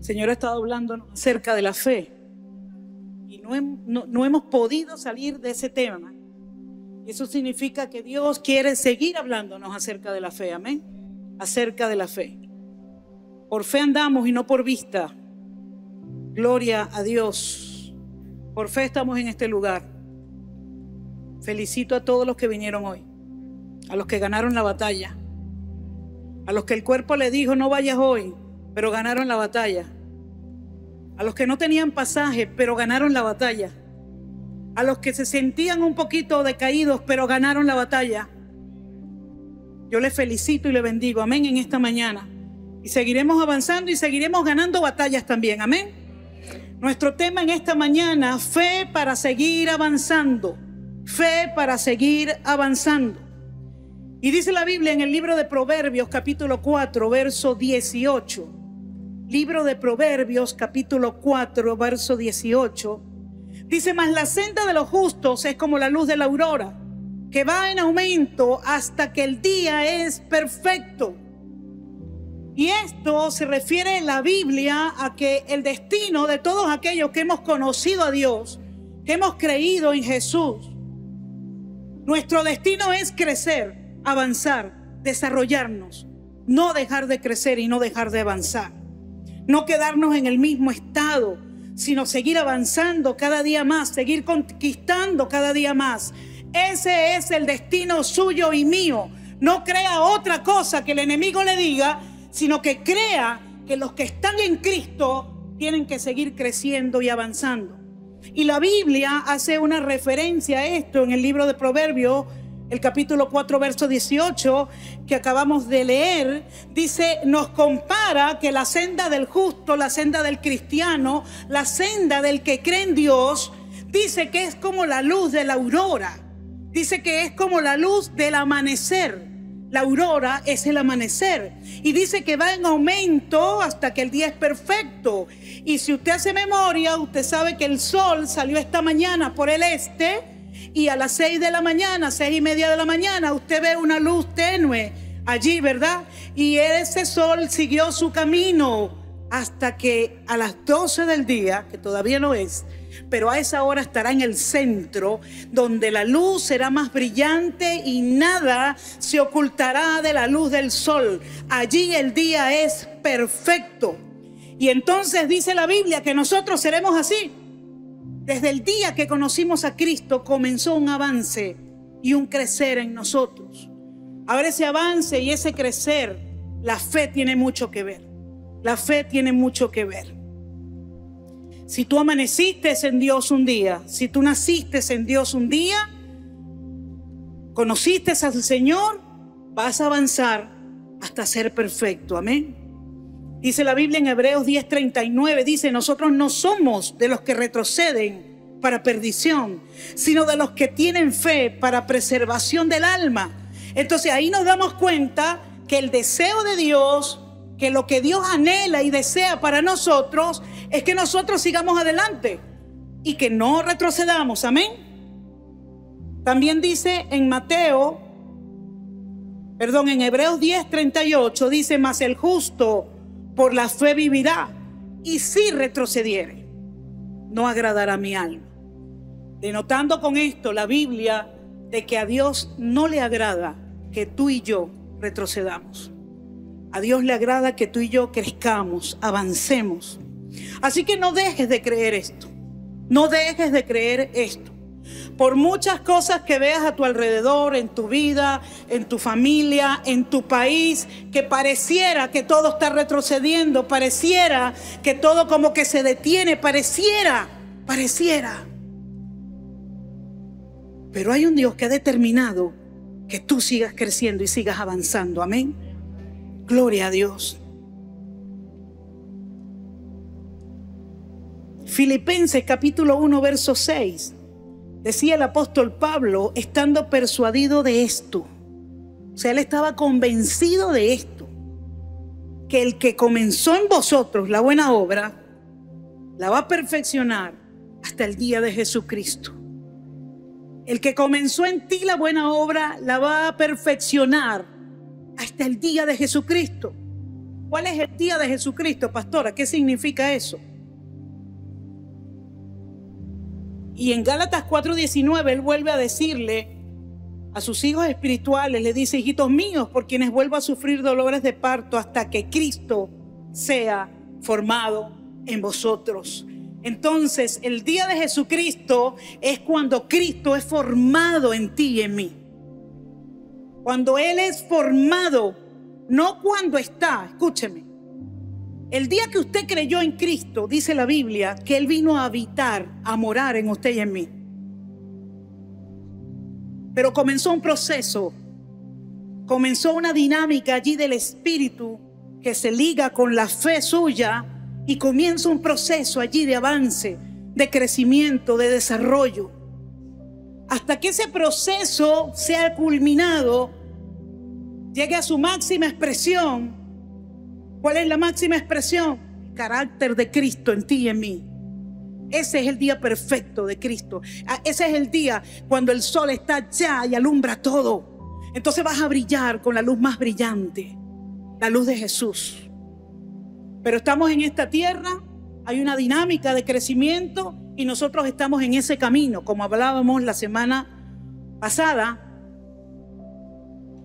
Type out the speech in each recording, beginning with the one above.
Señor ha estado hablándonos acerca de la fe y no hemos podido salir de ese tema. Y eso significa que Dios quiere seguir hablándonos acerca de la fe, amén. Acerca de la fe. Por fe andamos y no por vista. Gloria a Dios. Por fe estamos en este lugar. Felicito a todos los que vinieron hoy, a los que ganaron la batalla, a los que el cuerpo le dijo no vayas hoy, pero ganaron la batalla, a los que no tenían pasaje, pero ganaron la batalla, a los que se sentían un poquito decaídos, pero ganaron la batalla. Yo les felicito y les bendigo, amén, en esta mañana. Y seguiremos avanzando y seguiremos ganando batallas también, amén. Nuestro tema en esta mañana, fe para seguir avanzando. Fe para seguir avanzando. Y dice la Biblia en el libro de Proverbios, capítulo 4, verso 18. Libro de Proverbios, capítulo 4, verso 18. Dice, mas la senda de los justos es como la luz de la aurora, que va en aumento hasta que el día es perfecto. Y esto se refiere en la Biblia a que el destino de todos aquellos que hemos conocido a Dios, que hemos creído en Jesús, nuestro destino es crecer, avanzar, desarrollarnos, no dejar de crecer y no dejar de avanzar. No quedarnos en el mismo estado, sino seguir avanzando cada día más, seguir conquistando cada día más. Ese es el destino suyo y mío. No crea otra cosa que el enemigo le diga, sino que crea que los que están en Cristo tienen que seguir creciendo y avanzando. Y la Biblia hace una referencia a esto en el libro de Proverbios, el capítulo 4, verso 18, que acabamos de leer. Dice, nos compara que la senda del justo, la senda del cristiano, la senda del que cree en Dios, dice que es como la luz de la aurora. Dice que es como la luz del amanecer. La aurora es el amanecer. Y dice que va en aumento hasta que el día es perfecto. Y si usted hace memoria, usted sabe que el sol salió esta mañana por el este. Y a las 6 de la mañana, 6:30 de la mañana, usted ve una luz tenue allí, ¿verdad? Y ese sol siguió su camino hasta que a las 12 del día, que todavía no es, pero a esa hora estará en el centro, donde la luz será más brillante y nada se ocultará de la luz del sol. Allí el día es perfecto. Y entonces dice la Biblia que nosotros seremos así. Desde el día que conocimos a Cristo comenzó un avance y un crecer en nosotros. Ahora ese avance y ese crecer, la fe tiene mucho que ver. La fe tiene mucho que ver. Si tú amaneciste en Dios un día, si tú naciste en Dios un día, conociste al Señor, vas a avanzar hasta ser perfecto. Amén. Dice la Biblia en Hebreos 10:39, dice, nosotros no somos de los que retroceden para perdición, sino de los que tienen fe para preservación del alma. Entonces ahí nos damos cuenta que el deseo de Dios, que lo que Dios anhela y desea para nosotros es que nosotros sigamos adelante y que no retrocedamos. Amén. También dice en en Hebreos 10:38 dice, mas el justo por la fe vivirá, y si retrocediere, no agradará mi alma. Denotando con esto la Biblia de que a Dios no le agrada que tú y yo retrocedamos. A Dios le agrada que tú y yo crezcamos, avancemos. Así que no dejes de creer esto. No dejes de creer esto. Por muchas cosas que veas a tu alrededor, en tu vida, en tu familia, en tu país, que pareciera que todo está retrocediendo, pareciera que todo como que se detiene, pareciera. Pero hay un Dios que ha determinado que tú sigas creciendo y sigas avanzando. Amén. Gloria a Dios. Filipenses capítulo 1 verso 6. Decía el apóstol Pablo, estando persuadido de esto. O sea, él estaba convencido de esto. Que el que comenzó en vosotros la buena obra, la va a perfeccionar hasta el día de Jesucristo. El que comenzó en ti la buena obra, la va a perfeccionar hasta el día de Jesucristo. ¿Cuál es el día de Jesucristo, pastora? ¿Qué significa eso? Y en Gálatas 4:19 él vuelve a decirle a sus hijos espirituales, le dice: hijitos míos, por quienes vuelvo a sufrir dolores de parto hasta que Cristo sea formado en vosotros. Entonces, el día de Jesucristo es cuando Cristo es formado en ti y en mí. Cuando Él es formado, no cuando está. Escúcheme. El día que usted creyó en Cristo, dice la Biblia, que Él vino a habitar, a morar en usted y en mí. Pero comenzó un proceso, comenzó una dinámica allí del Espíritu que se liga con la fe suya y comienza un proceso allí de avance, de crecimiento, de desarrollo. Hasta que ese proceso sea culminado, llegue a su máxima expresión. ¿Cuál es la máxima expresión? El carácter de Cristo en ti y en mí. Ese es el día perfecto de Cristo. Ese es el día cuando el sol está allá y alumbra todo. Entonces vas a brillar con la luz más brillante, la luz de Jesús. Pero estamos en esta tierra, hay una dinámica de crecimiento y nosotros estamos en ese camino, como hablábamos la semana pasada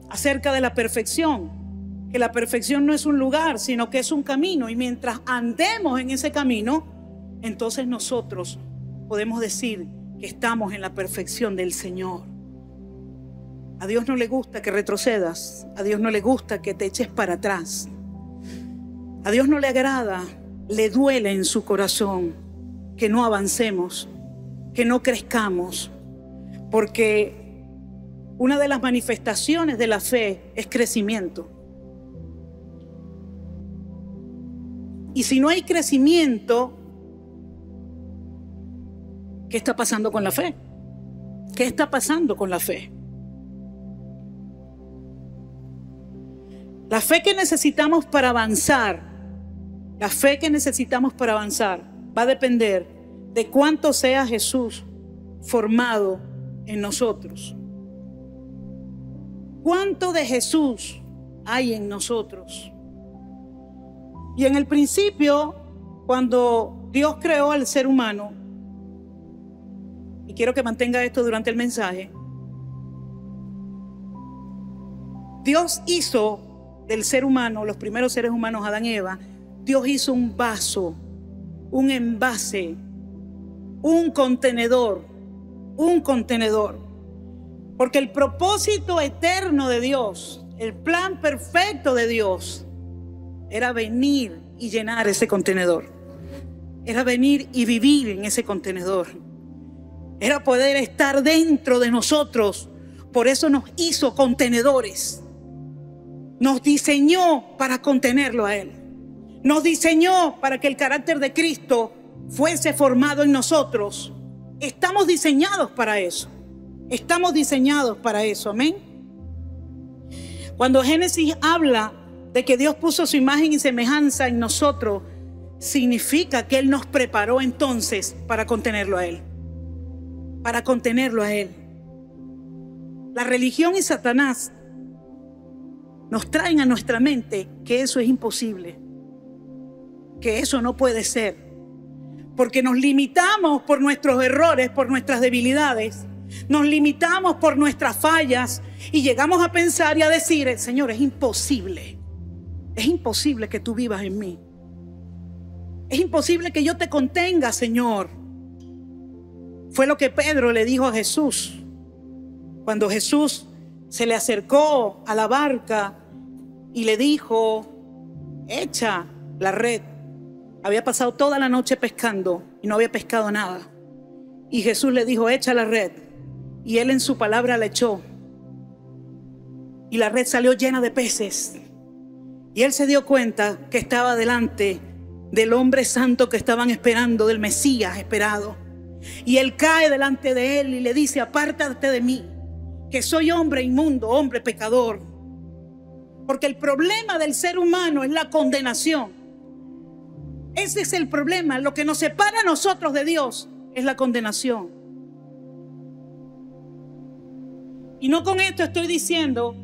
acerca de la perfección. Que la perfección no es un lugar, sino que es un camino. Y mientras andemos en ese camino, entonces nosotros podemos decir que estamos en la perfección del Señor. A Dios no le gusta que retrocedas. A Dios no le gusta que te eches para atrás. A Dios no le agrada, le duele en su corazón que no avancemos, que no crezcamos. Porque una de las manifestaciones de la fe es crecimiento. Y si no hay crecimiento, ¿qué está pasando con la fe? ¿Qué está pasando con la fe? La fe que necesitamos para avanzar, la fe que necesitamos para avanzar va a depender de cuánto sea Jesús formado en nosotros. ¿Cuánto de Jesús hay en nosotros? Y en el principio, cuando Dios creó al ser humano, y quiero que mantenga esto durante el mensaje, Dios hizo del ser humano, los primeros seres humanos, Adán y Eva, Dios hizo un vaso, un envase, un contenedor. Porque el propósito eterno de Dios, el plan perfecto de Dios, era venir y llenar ese contenedor. Era venir y vivir en ese contenedor. Era poder estar dentro de nosotros. Por eso nos hizo contenedores. Nos diseñó para contenerlo a Él. Nos diseñó para que el carácter de Cristo fuese formado en nosotros. Estamos diseñados para eso. Estamos diseñados para eso. Amén. Cuando Génesis habla de que Dios puso su imagen y semejanza en nosotros, significa que Él nos preparó entonces para contenerlo a Él. Para contenerlo a Él. La religión y Satanás nos traen a nuestra mente que eso es imposible, que eso no puede ser, porque nos limitamos por nuestros errores, por nuestras debilidades, nos limitamos por nuestras fallas y llegamos a pensar y a decir: Señor, es imposible que tú vivas en mí, es imposible que yo te contenga, Señor. Fue lo que Pedro le dijo a Jesús cuando Jesús se le acercó a la barca y le dijo: echa la red. Había pasado toda la noche pescando y no había pescado nada. Y Jesús le dijo: echa la red. Y él en su palabra la echó. Y la red salió llena de peces. Y él se dio cuenta que estaba delante del hombre santo que estaban esperando, del Mesías esperado. Y él cae delante de él y le dice: apártate de mí, que soy hombre inmundo, hombre pecador. Porque el problema del ser humano es la condenación. Ese es el problema. Lo que nos separa a nosotros de Dios es la condenación. Y no con esto estoy diciendo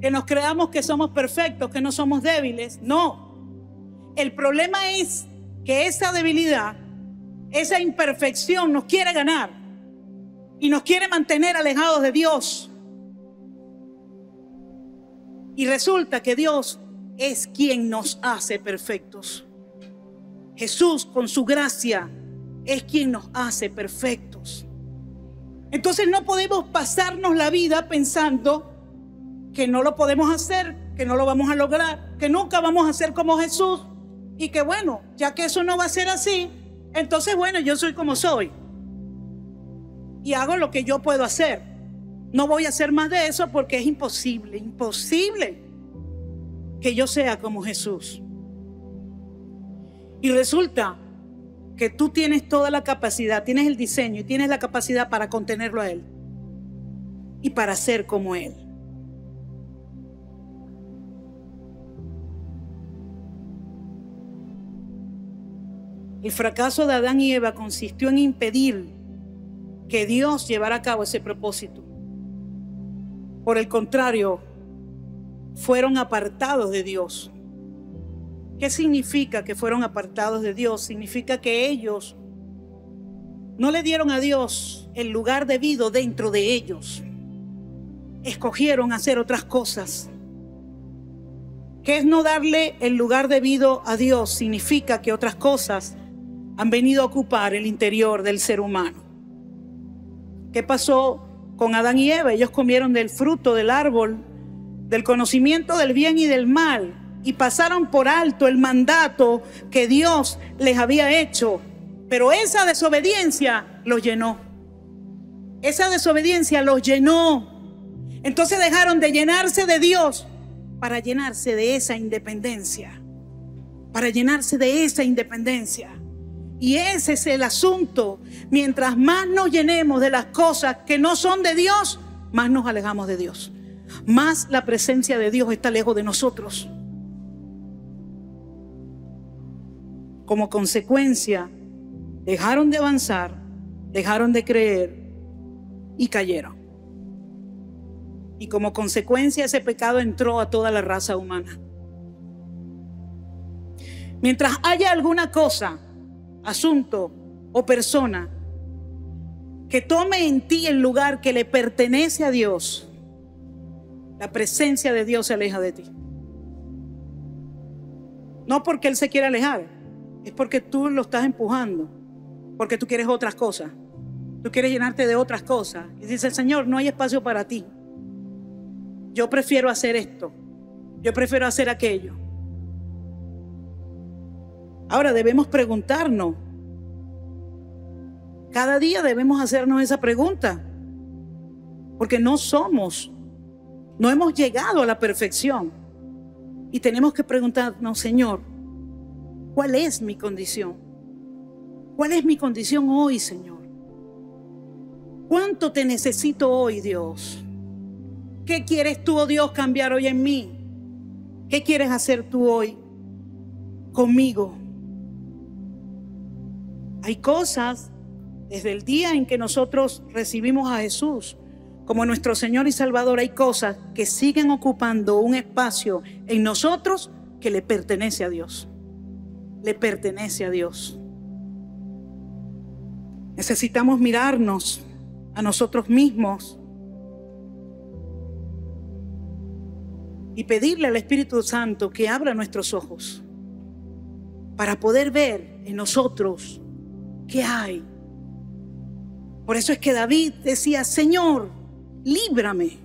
que nos creamos que somos perfectos, que no somos débiles. No. El problema es que esa debilidad, esa imperfección nos quiere ganar y nos quiere mantener alejados de Dios. Y resulta que Dios es quien nos hace perfectos. Jesús, con su gracia, es quien nos hace perfectos. Entonces no podemos pasarnos la vida pensando que no lo podemos hacer, que no lo vamos a lograr, que nunca vamos a ser como Jesús y que bueno, ya que eso no va a ser así, entonces bueno, yo soy como soy y hago lo que yo puedo hacer. No voy a hacer más de eso porque es imposible que yo sea como Jesús. Y resulta que tú tienes toda la capacidad, tienes el diseño y tienes la capacidad para contenerlo a Él y para ser como Él. El fracaso de Adán y Eva consistió en impedir que Dios llevara a cabo ese propósito. Por el contrario, fueron apartados de Dios. ¿Qué significa que fueron apartados de Dios? Significa que ellos no le dieron a Dios el lugar debido dentro de ellos. Escogieron hacer otras cosas. ¿Qué es no darle el lugar debido a Dios? Significa que otras cosas han venido a ocupar el interior del ser humano. ¿Qué pasó con Adán y Eva? Ellos comieron del fruto del árbol del conocimiento del bien y del mal y pasaron por alto el mandato que Dios les había hecho. Pero esa desobediencia los llenó. Esa desobediencia los llenó. Entonces dejaron de llenarse de Dios para llenarse de esa independencia. Para llenarse de esa independencia. Y ese es el asunto. Mientras más nos llenemos de las cosas que no son de Dios, más nos alejamos de Dios. Más la presencia de Dios está lejos de nosotros. Como consecuencia, dejaron de avanzar, dejaron de creer y cayeron. Y como consecuencia, ese pecado entró a toda la raza humana. Mientras haya alguna cosa, asunto o persona que tome en ti el lugar que le pertenece a Dios, la presencia de Dios se aleja de ti. No porque Él se quiera alejar, es porque tú lo estás empujando, porque tú quieres otras cosas, tú quieres llenarte de otras cosas. Y dice: Señor, no hay espacio para ti. Yo prefiero hacer esto, yo prefiero hacer aquello. Ahora debemos preguntarnos, cada día debemos hacernos esa pregunta, porque no hemos llegado a la perfección y tenemos que preguntarnos: Señor, ¿cuál es mi condición? ¿Cuál es mi condición hoy, Señor? ¿Cuánto te necesito hoy, Dios? ¿Qué quieres tú, oh Dios, cambiar hoy en mí? ¿Qué quieres hacer tú hoy conmigo? Hay cosas desde el día en que nosotros recibimos a Jesús como nuestro Señor y Salvador, hay cosas que siguen ocupando un espacio en nosotros que le pertenece a Dios. Le pertenece a Dios. Necesitamos mirarnos a nosotros mismos y pedirle al Espíritu Santo que abra nuestros ojos para poder ver en nosotros qué hay. Por eso es que David decía: Señor, líbrame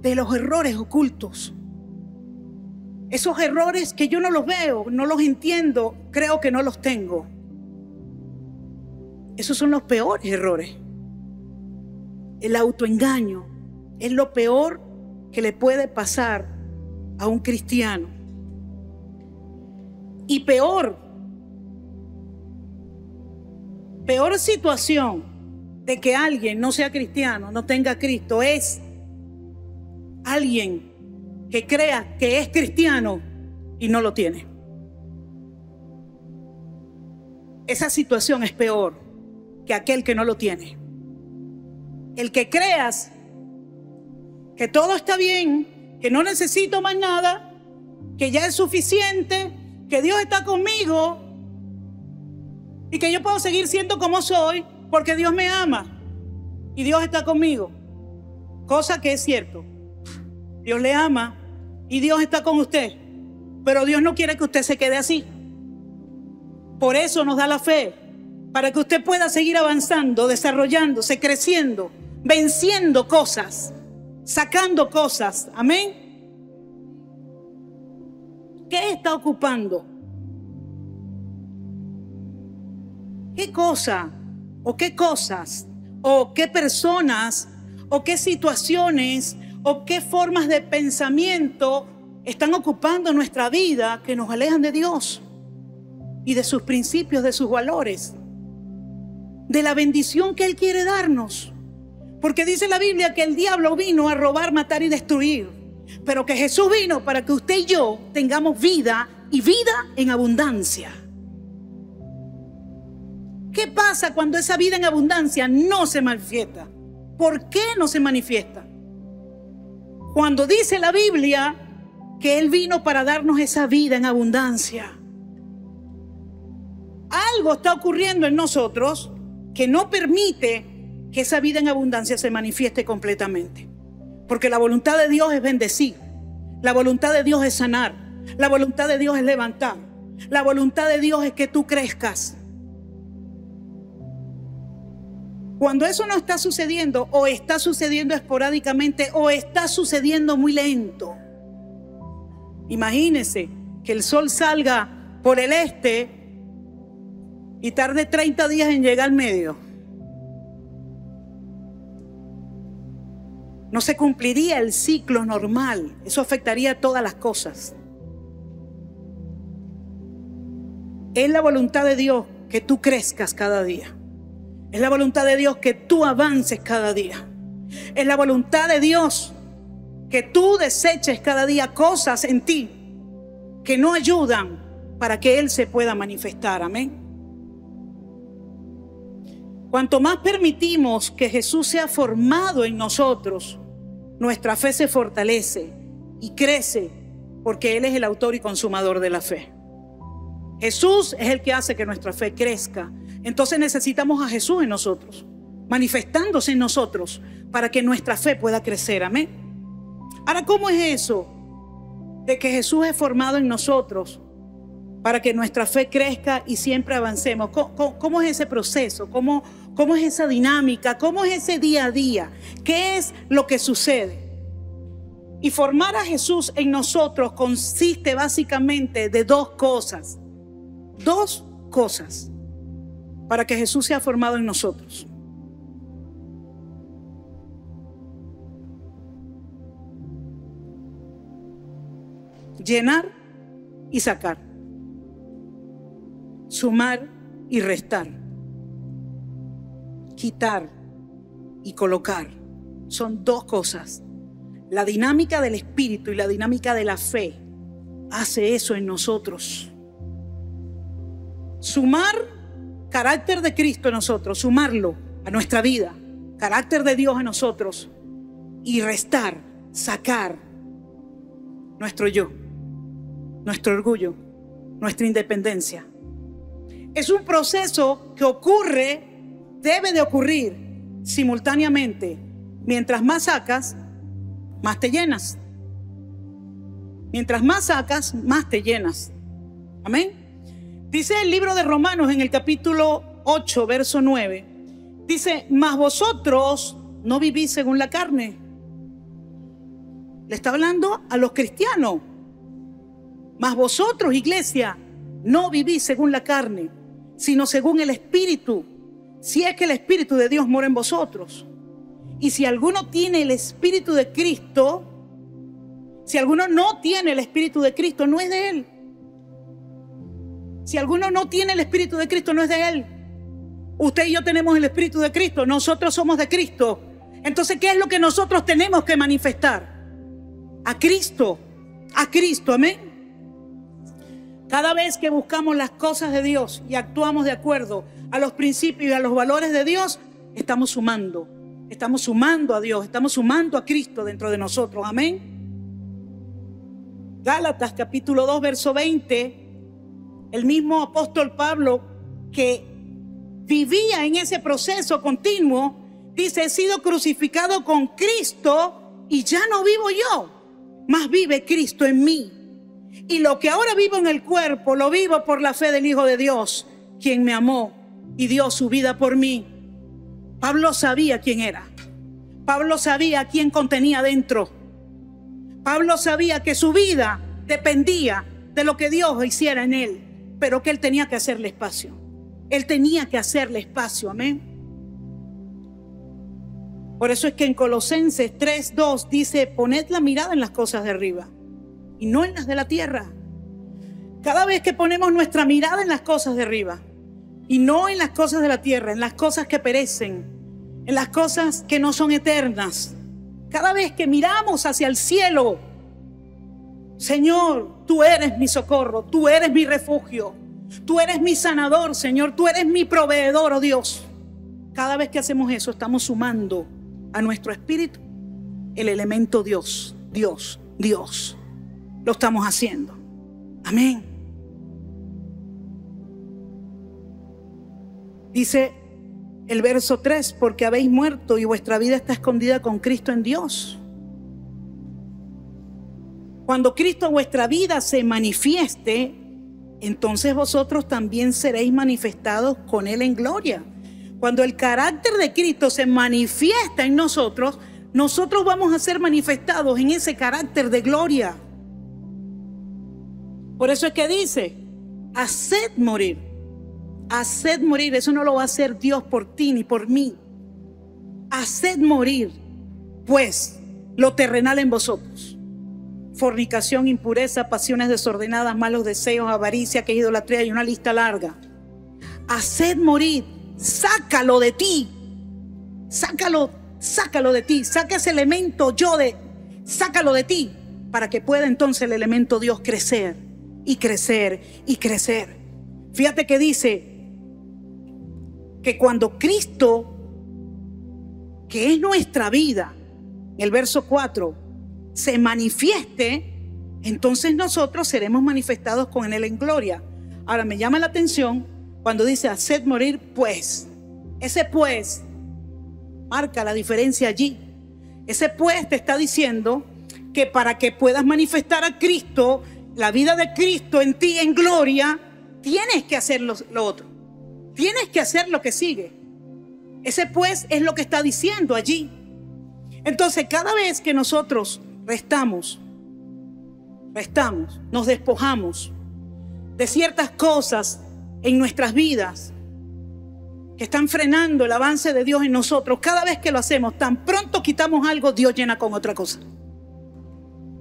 de los errores ocultos. Esos errores que yo no los veo, no los entiendo, creo que no los tengo. Esos son los peores errores. El autoengaño es lo peor que le puede pasar a un cristiano. Y peor situación de que alguien no sea cristiano, no tenga a Cristo, es alguien que crea que es cristiano y no lo tiene. Esa situación es peor que aquel que no lo tiene. El que creas que todo está bien, que no necesito más nada, que ya es suficiente, que Dios está conmigo y que yo puedo seguir siendo como soy porque Dios me ama y Dios está conmigo. Cosa que es cierto. Dios le ama y Dios está con usted, pero Dios no quiere que usted se quede así. Por eso nos da la fe, para que usted pueda seguir avanzando, desarrollándose, creciendo, venciendo cosas, sacando cosas. Amén. ¿Qué está ocupando? ¿Qué cosa o qué cosas o qué personas o qué situaciones o qué formas de pensamiento están ocupando nuestra vida que nos alejan de Dios y de sus principios, de sus valores, de la bendición que Él quiere darnos? Porque dice la Biblia que el diablo vino a robar, matar y destruir, pero que Jesús vino para que usted y yo tengamos vida y vida en abundancia. ¿Qué pasa cuando esa vida en abundancia no se manifiesta? ¿Por qué no se manifiesta? Cuando dice la Biblia que Él vino para darnos esa vida en abundancia, algo está ocurriendo en nosotros que no permite que esa vida en abundancia se manifieste completamente. Porque la voluntad de Dios es bendecir, la voluntad de Dios es sanar, la voluntad de Dios es levantar, la voluntad de Dios es que tú crezcas. Cuando eso no está sucediendo, o está sucediendo esporádicamente, o está sucediendo muy lento. Imagínese que el sol salga por el este y tarde 30 días en llegar al medio. No se cumpliría el ciclo normal. Eso afectaría a todas las cosas. Es la voluntad de Dios que tú crezcas cada día. Es la voluntad de Dios que tú avances cada día. Es la voluntad de Dios que tú deseches cada día cosas en ti que no ayudan para que Él se pueda manifestar. Amén. Cuanto más permitimos que Jesús sea formado en nosotros, nuestra fe se fortalece y crece, porque Él es el autor y consumador de la fe. Jesús es el que hace que nuestra fe crezca. Entonces necesitamos a Jesús en nosotros, manifestándose en nosotros, para que nuestra fe pueda crecer. Amén. Ahora, ¿cómo es eso de que Jesús es formado en nosotros para que nuestra fe crezca y siempre avancemos? ¿Cómo es ese proceso? ¿Cómo es esa dinámica? ¿Cómo es ese día a día? ¿Qué es lo que sucede? Y formar a Jesús en nosotros consiste básicamente de dos cosas. Dos cosas para que Jesús sea formado en nosotros. Llenar y sacar. Sumar y restar. Quitar y colocar. Son dos cosas. La dinámica del Espíritu y la dinámica de la fe hace eso en nosotros. Sumar carácter de Cristo en nosotros, sumarlo a nuestra vida, carácter de Dios en nosotros, y restar, sacar nuestro yo, nuestro orgullo, nuestra independencia. Es un proceso que ocurre, debe de ocurrir simultáneamente. Mientras más sacas, más te llenas. Mientras más sacas, más te llenas. Amén. Dice el libro de Romanos en el capítulo 8, verso 9. Dice, mas vosotros no vivís según la carne. Le está hablando a los cristianos. Mas vosotros, iglesia, no vivís según la carne, sino según el Espíritu. Si es que el Espíritu de Dios mora en vosotros. Y si alguno tiene el Espíritu de Cristo, si alguno no tiene el Espíritu de Cristo, no es de Él. Si alguno no tiene el Espíritu de Cristo, no es de Él. Usted y yo tenemos el Espíritu de Cristo. Nosotros somos de Cristo. Entonces, ¿qué es lo que nosotros tenemos que manifestar? A Cristo. A Cristo. Amén. Cada vez que buscamos las cosas de Dios y actuamos de acuerdo a los principios y a los valores de Dios, estamos sumando. Estamos sumando a Dios. Estamos sumando a Cristo dentro de nosotros. Amén. Gálatas capítulo 2, verso 20. el mismo apóstol Pablo, que vivía en ese proceso continuo, dice: he sido crucificado con Cristo y ya no vivo yo, mas vive Cristo en mí. Y lo que ahora vivo en el cuerpo, lo vivo por la fe del Hijo de Dios, quien me amó y dio su vida por mí. Pablo sabía quién era. Pablo sabía quién contenía dentro. Pablo sabía que su vida dependía de lo que Dios hiciera en él, pero que él tenía que hacerle espacio. Él tenía que hacerle espacio, amén. Por eso es que en Colosenses 3:2 dice: poned la mirada en las cosas de arriba y no en las de la tierra. Cada vez que ponemos nuestra mirada en las cosas de arriba y no en las cosas de la tierra, en las cosas que perecen, en las cosas que no son eternas, cada vez que miramos hacia el cielo: Señor, tú eres mi socorro, tú eres mi refugio, tú eres mi sanador, Señor, tú eres mi proveedor, oh Dios. Cada vez que hacemos eso, estamos sumando a nuestro espíritu el elemento Dios, Dios, Dios. Lo estamos haciendo. Amén. Dice el verso 3: porque habéis muerto y vuestra vida está escondida con Cristo en Dios. Cuando Cristo vuestra vida se manifieste, entonces vosotros también seréis manifestados con Él en gloria. Cuando el carácter de Cristo se manifiesta en nosotros, nosotros vamos a ser manifestados en ese carácter de gloria. Por eso es que dice: haced morir. Haced morir. Eso no lo va a hacer Dios por ti ni por mí. Haced morir, pues, lo terrenal en vosotros: fornicación, impureza, pasiones desordenadas, malos deseos, avaricia, que es idolatría, y una lista larga. Haced morir. Sácalo de ti. Sácalo de ti. Saca ese elemento sácalo de ti, para que pueda entonces el elemento Dios crecer y crecer y crecer. Fíjate que dice que cuando Cristo, que es nuestra vida, en el verso 4, se manifieste, entonces nosotros seremos manifestados con Él en gloria. Ahora me llama la atención cuando dice: haced morir, pues. Ese pues marca la diferencia allí. Ese pues te está diciendo que para que puedas manifestar a Cristo, la vida de Cristo en ti en gloria, tienes que hacer lo otro. Tienes que hacer lo que sigue. Ese pues es lo que está diciendo allí. Entonces, cada vez que nosotros restamos, nos despojamos de ciertas cosas en nuestras vidas que están frenando el avance de Dios en nosotros, cada vez que lo hacemos, tan pronto quitamos algo, Dios llena con otra cosa.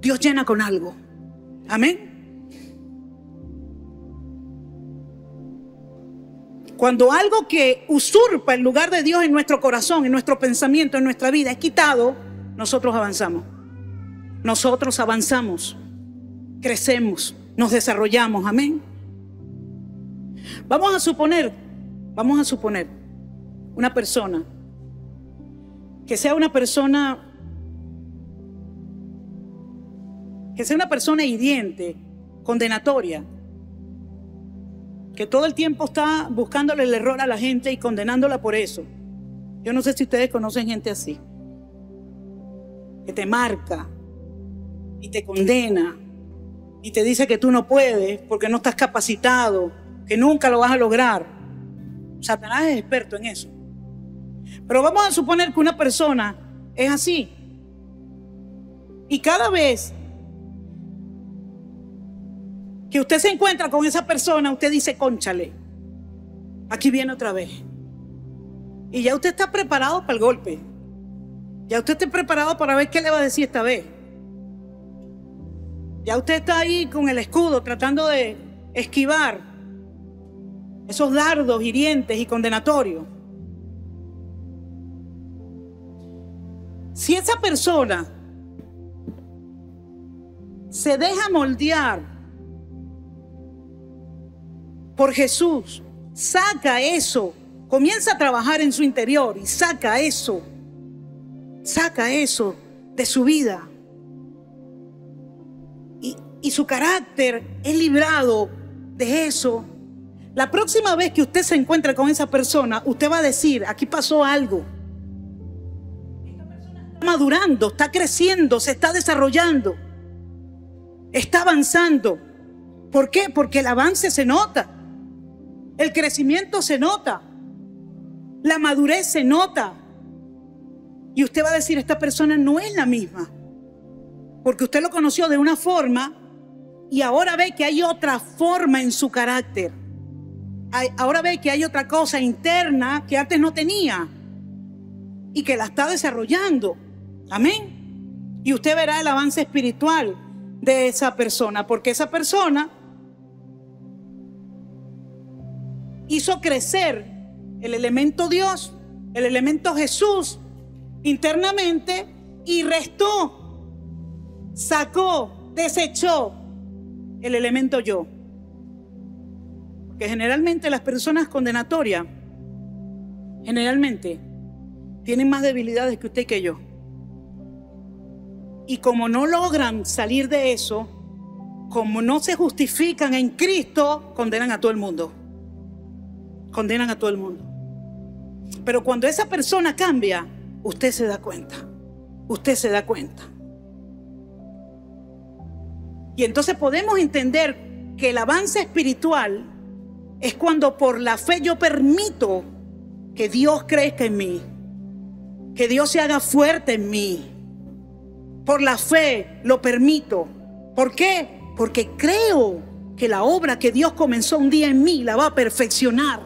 Dios llena con algo. Amén. Cuando algo que usurpa el lugar de Dios en nuestro corazón, en nuestro pensamiento, en nuestra vida es quitado, nosotros avanzamos. Nosotros avanzamos, crecemos, nos desarrollamos. Amén. Vamos a suponer una persona que sea una persona hiriente, condenatoria, que todo el tiempo está buscándole el error a la gente y condenándola por eso. Yo no sé si ustedes conocen gente así, que te marca y te condena y te dice que tú no puedes porque no estás capacitado, que nunca lo vas a lograr. Satanás es experto en eso. Pero vamos a suponer que una persona es así, y cada vez que usted se encuentra con esa persona, usted dice: cónchale, aquí viene otra vez. Y ya usted está preparado para el golpe. Ya usted está preparado para ver qué le va a decir esta vez. Ya usted está ahí con el escudo tratando de esquivar esos dardos hirientes y condenatorios. Si esa persona se deja moldear por Jesús, saca eso, comienza a trabajar en su interior y saca eso de su vida, y su carácter es librado de eso, la próxima vez que usted se encuentre con esa persona, usted va a decir, aquí pasó algo. Esta persona está madurando, está creciendo, se está desarrollando, está avanzando. ¿Por qué? Porque el avance se nota, el crecimiento se nota, la madurez se nota. Y usted va a decir, esta persona no es la misma, porque usted lo conoció de una forma y ahora ve que hay otra forma en su carácter. Ahora ve que hay otra cosa interna que antes no tenía y que la está desarrollando. Amén. Y usted verá el avance espiritual de esa persona, porque esa persona hizo crecer el elemento Dios, el elemento Jesús internamente, y restó, sacó, desechó el elemento yo. Porque generalmente las personas condenatorias generalmente tienen más debilidades que usted y que yo. Y como no logran salir de eso, como no se justifican en Cristo, condenan a todo el mundo. Condenan a todo el mundo. Pero cuando esa persona cambia, usted se da cuenta. Usted se da cuenta. Y entonces podemos entender que el avance espiritual es cuando por la fe yo permito que Dios crezca en mí, que Dios se haga fuerte en mí. Por la fe lo permito. ¿Por qué? Porque creo que la obra que Dios comenzó un día en mí la va a perfeccionar.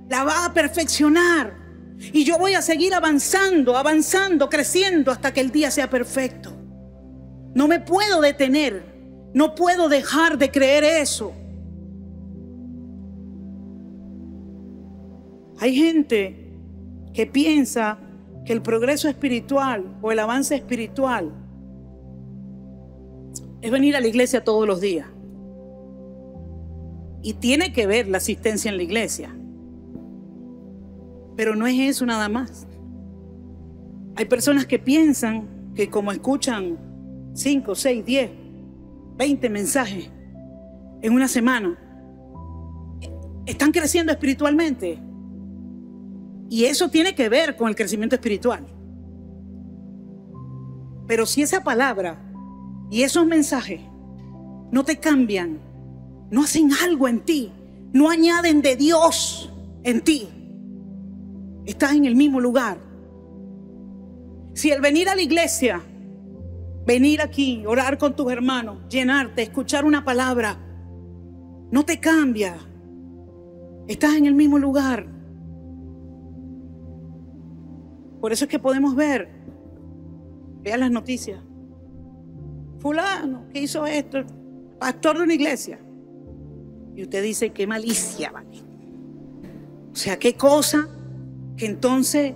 La va a perfeccionar. Y yo voy a seguir avanzando, avanzando, creciendo hasta que el día sea perfecto. No me puedo detener. No puedo dejar de creer eso. Hay gente que piensa que el progreso espiritual o el avance espiritual es venir a la iglesia todos los días. Y tiene que ver la asistencia en la iglesia. Pero no es eso nada más. Hay personas que piensan que como escuchan 5, 6, 10, 20 mensajes en una semana, están creciendo espiritualmente. Y eso tiene que ver con el crecimiento espiritual. Pero si esa palabra y esos mensajes no te cambian, no hacen algo en ti, no añaden de Dios en ti, estás en el mismo lugar. Si el venir a la iglesia, venir aquí, orar con tus hermanos, llenarte, escuchar una palabra, no te cambia, estás en el mismo lugar. Por eso es que podemos ver, vean las noticias, fulano que hizo esto, pastor de una iglesia, y usted dice, qué malicia, ¿vale? O sea, qué cosa que entonces,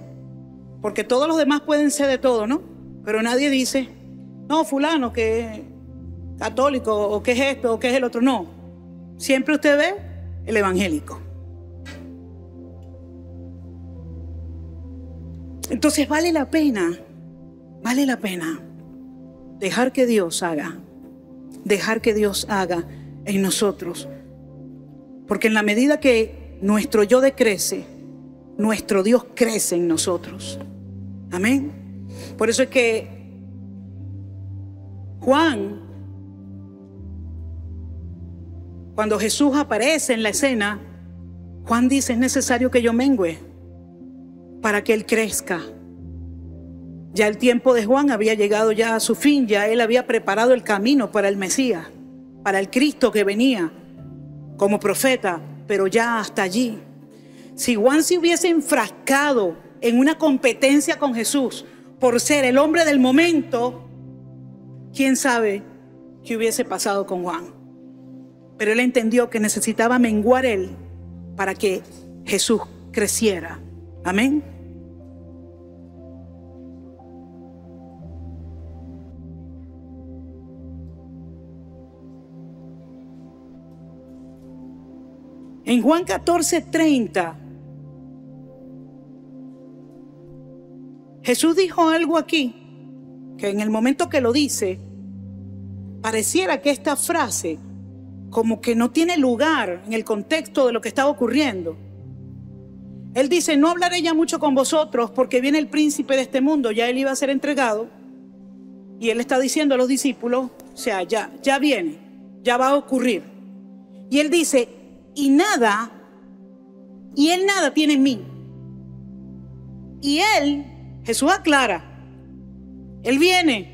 porque todos los demás pueden ser de todo, ¿no? Pero nadie dice, no, fulano que es católico, o que es esto, o que es el otro. No, siempre usted ve el evangélico. Entonces vale la pena dejar que Dios haga en nosotros. Porque en la medida que nuestro yo decrece, nuestro Dios crece en nosotros. Amén. Por eso es que Juan, cuando Jesús aparece en la escena, Juan dice, es necesario que yo mengüe para que Él crezca. Ya el tiempo de Juan había llegado ya a su fin, ya Él había preparado el camino para el Mesías, para el Cristo que venía como profeta, pero ya hasta allí. Si Juan se hubiese enfrascado en una competencia con Jesús por ser el hombre del momento, quién sabe qué hubiese pasado con Juan. Pero él entendió que necesitaba menguar él para que Jesús creciera. Amén. En Juan 14:30, Jesús dijo algo aquí, que en el momento que lo dice, pareciera que esta frase como que no tiene lugar en el contexto de lo que estaba ocurriendo. Él dice, no hablaré ya mucho con vosotros porque viene el príncipe de este mundo, ya él iba a ser entregado. Y él está diciendo a los discípulos, o sea, ya viene, ya va a ocurrir. Y él dice, y él nada tiene en mí. Y él, Jesús aclara, él viene,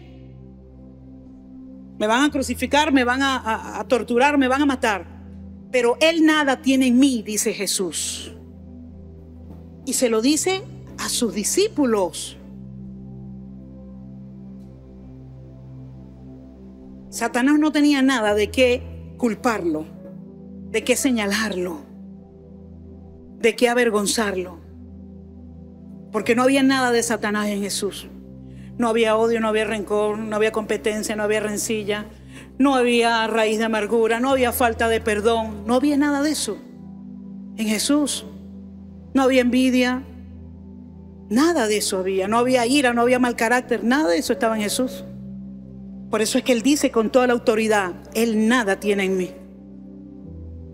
me van a crucificar, me van a torturar, me van a matar, pero él nada tiene en mí, dice Jesús. Y se lo dice a sus discípulos. Satanás no tenía nada de qué culparlo, de qué señalarlo, de qué avergonzarlo, porque no había nada de Satanás en Jesús. No había odio, no había rencor, no había competencia, no había rencilla, no había raíz de amargura, no había falta de perdón, no había nada de eso en Jesús. No había envidia, nada de eso había, no había ira, no había mal carácter, nada de eso estaba en Jesús. Por eso es que él dice con toda la autoridad, él nada tiene en mí.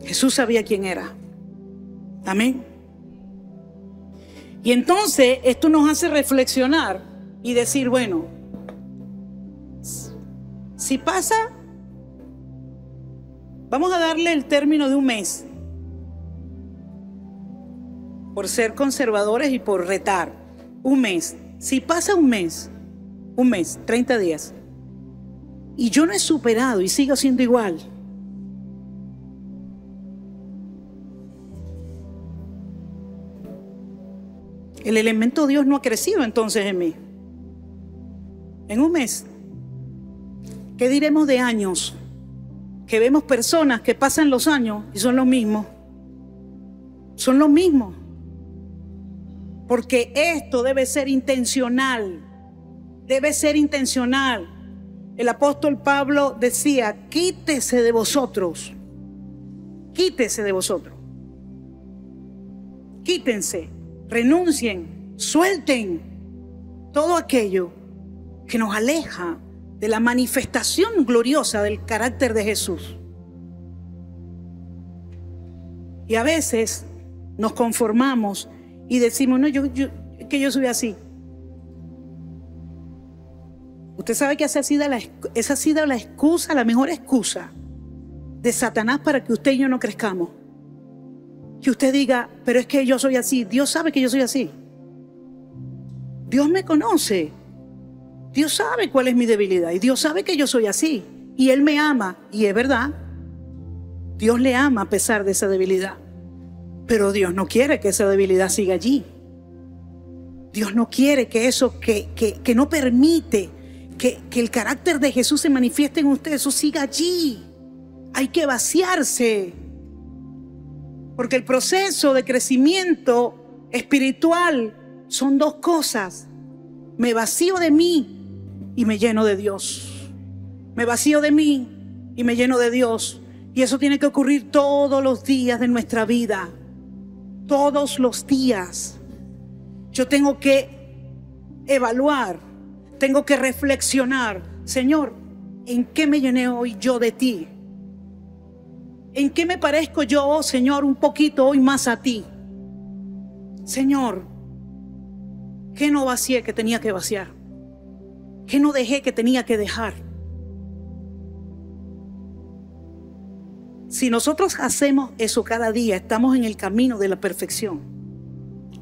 Jesús sabía quién era. Amén. Y entonces esto nos hace reflexionar y decir, bueno, si pasa, vamos a darle el término de un mes, por ser conservadores y por retar. Un mes. Si pasa un mes, 30 días, y yo no he superado y sigo siendo igual, el elemento Dios no ha crecido entonces en mí. En un mes, ¿qué diremos de años? Que vemos personas que pasan los años y son los mismos. Son los mismos. Porque esto debe ser intencional. Debe ser intencional. El apóstol Pablo decía, quítese de vosotros. Quítese de vosotros. Quítense, renuncien, suelten todo aquello que nos aleja de la manifestación gloriosa del carácter de Jesús. Y a veces nos conformamos y decimos, no, que yo soy así. Usted sabe que esa ha sido la excusa, la mejor excusa de Satanás para que usted y yo no crezcamos. Que usted diga, pero es que yo soy así. Dios sabe que yo soy así. Dios me conoce. Dios sabe cuál es mi debilidad y Dios sabe que yo soy así. Y Él me ama, y es verdad. Dios le ama a pesar de esa debilidad. Pero Dios no quiere que esa debilidad siga allí. Dios no quiere que eso que no permite que el carácter de Jesús se manifieste en usted, eso siga allí. Hay que vaciarse. Porque el proceso de crecimiento espiritual son dos cosas. Me vacío de mí y me lleno de Dios. Me vacío de mí y me lleno de Dios. Y eso tiene que ocurrir todos los días de nuestra vida. Todos los días. Yo tengo que evaluar, tengo que reflexionar. Señor, ¿en qué me llené hoy yo de ti? ¿En qué me parezco yo, oh Señor, un poquito hoy más a ti? Señor, ¿qué no vacié que tenía que vaciar? ¿Qué no dejé que tenía que dejar? Si nosotros hacemos eso cada día, estamos en el camino de la perfección.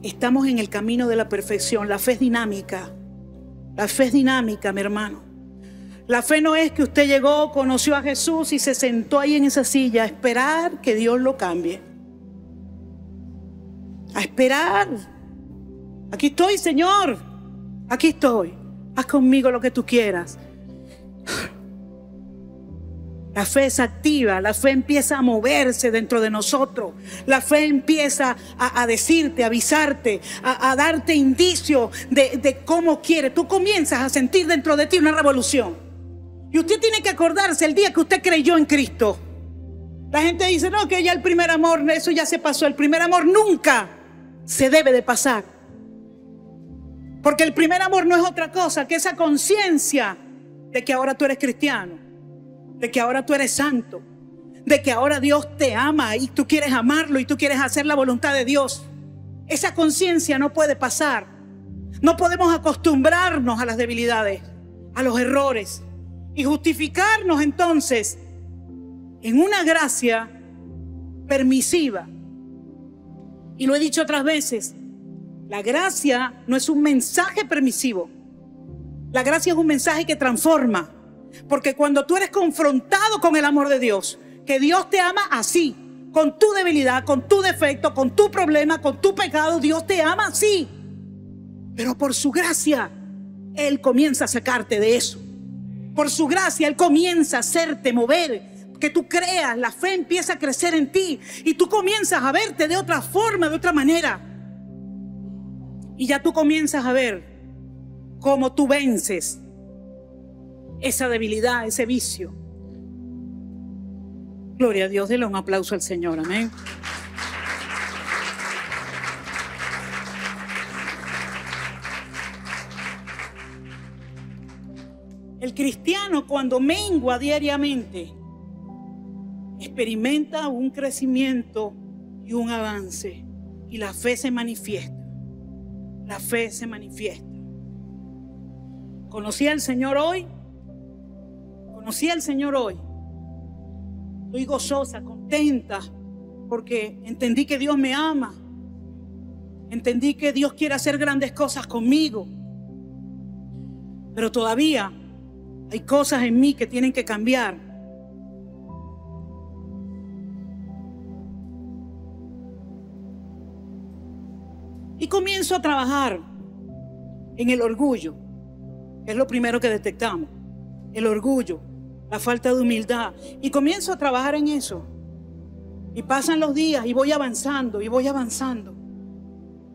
Estamos en el camino de la perfección. La fe es dinámica. La fe es dinámica, mi hermano. La fe no es que usted llegó, conoció a Jesús y se sentó ahí en esa silla a esperar que Dios lo cambie. A esperar. Aquí estoy, Señor. Aquí estoy. Haz conmigo lo que tú quieras. La fe es activa, la fe empieza a moverse dentro de nosotros. La fe empieza a decirte, a avisarte, a darte indicios de cómo quiere. Tú comienzas a sentir dentro de ti una revolución. Y usted tiene que acordarse el día que usted creyó en Cristo. La gente dice, no, que ya el primer amor, eso ya se pasó. El primer amor nunca se debe de pasar. Porque el primer amor no es otra cosa que esa conciencia de que ahora tú eres cristiano, de que ahora tú eres santo, de que ahora Dios te ama y tú quieres amarlo y tú quieres hacer la voluntad de Dios. Esa conciencia no puede pasar. No podemos acostumbrarnos a las debilidades, a los errores y justificarnos entonces en una gracia permisiva. Y lo he dicho otras veces, la gracia no es un mensaje permisivo. La gracia es un mensaje que transforma. Porque cuando tú eres confrontado con el amor de Dios, que Dios te ama así, con tu debilidad, con tu defecto, con tu problema, con tu pecado, Dios te ama así. Pero por su gracia, Él comienza a sacarte de eso. Por su gracia, Él comienza a hacerte mover, que tú creas, la fe empieza a crecer en ti y tú comienzas a verte de otra forma, de otra manera. Y ya tú comienzas a ver cómo tú vences esa debilidad, ese vicio. Gloria a Dios, denle un aplauso al Señor, amén. El cristiano, cuando mengua diariamente, experimenta un crecimiento y un avance, y la fe se manifiesta. La fe se manifiesta. Conocí al Señor hoy. Conocí al Señor hoy. Estoy gozosa, contenta, porque entendí que Dios me ama. Entendí que Dios quiere hacer grandes cosas conmigo. Pero todavía hay cosas en mí que tienen que cambiar. Y comienzo a trabajar en el orgullo, que es lo primero que detectamos. El orgullo, la falta de humildad. Y comienzo a trabajar en eso. Y pasan los días y voy avanzando y voy avanzando.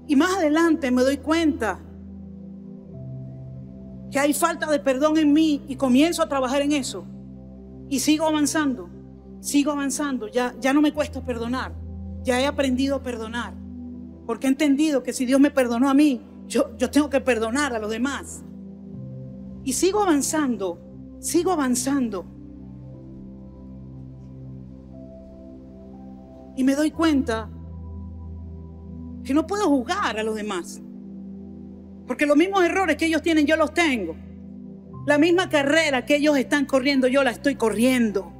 Y más adelante me doy cuenta que hay falta de perdón en mí y comienzo a trabajar en eso. Y sigo avanzando, ya no me cuesta perdonar. Ya he aprendido a perdonar. Porque he entendido que si Dios me perdonó a mí, yo tengo que perdonar a los demás. Y sigo avanzando. Y me doy cuenta que no puedo juzgar a los demás. Porque los mismos errores que ellos tienen, yo los tengo. La misma carrera que ellos están corriendo, yo la estoy corriendo.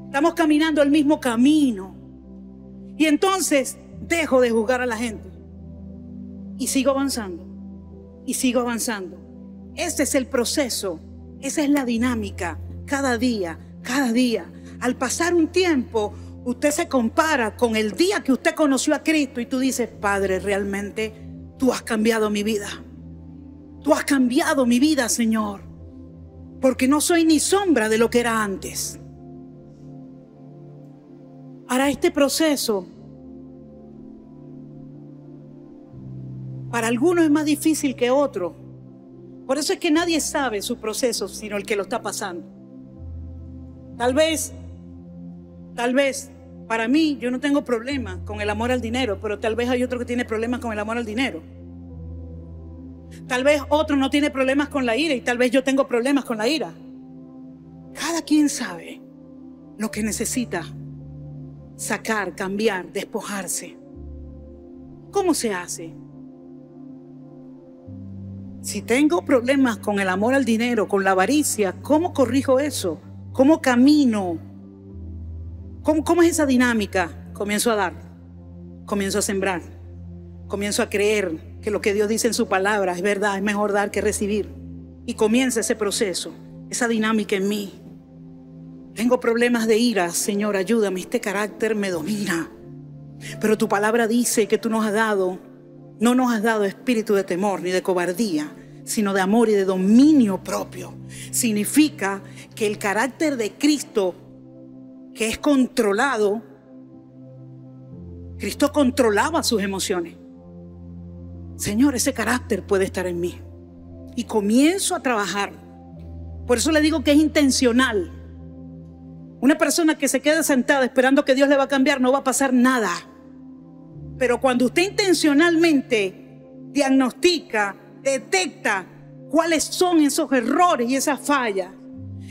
Estamos caminando el mismo camino. Y entonces dejo de juzgar a la gente. Y sigo avanzando. Ese es el proceso. Esa es la dinámica. Cada día. Al pasar un tiempo, usted se compara con el día que usted conoció a Cristo y tú dices, Padre, realmente tú has cambiado mi vida. Tú has cambiado mi vida, Señor. Porque no soy ni sombra de lo que era antes. Ahora, este proceso para algunos es más difícil que otro. Por eso es que nadie sabe su proceso sino el que lo está pasando. Tal vez, para mí yo no tengo problemas con el amor al dinero, pero tal vez hay otro que tiene problemas con el amor al dinero. Tal vez otro no tiene problemas con la ira y tal vez yo tengo problemas con la ira. Cada quien sabe lo que necesita sacar, cambiar, despojarse. ¿Cómo se hace? Si tengo problemas con el amor al dinero, con la avaricia, ¿cómo corrijo eso? ¿Cómo camino? ¿Cómo es esa dinámica? Comienzo a dar, comienzo a sembrar, comienzo a creer que lo que Dios dice en su palabra es verdad, es mejor dar que recibir. Y comienza ese proceso, esa dinámica en mí. Tengo problemas de ira, Señor, ayúdame, este carácter me domina. Pero tu palabra dice que tú no nos has dado espíritu de temor ni de cobardía, sino de amor y de dominio propio. Significa que el carácter de Cristo, que es controlado, Cristo controlaba sus emociones. Señor, ese carácter puede estar en mí. Y comienzo a trabajar. Por eso le digo que es intencional. Una persona que se queda sentada esperando que Dios le va a cambiar, no va a pasar nada. Pero cuando usted intencionalmente diagnostica, detecta cuáles son esos errores y esas fallas,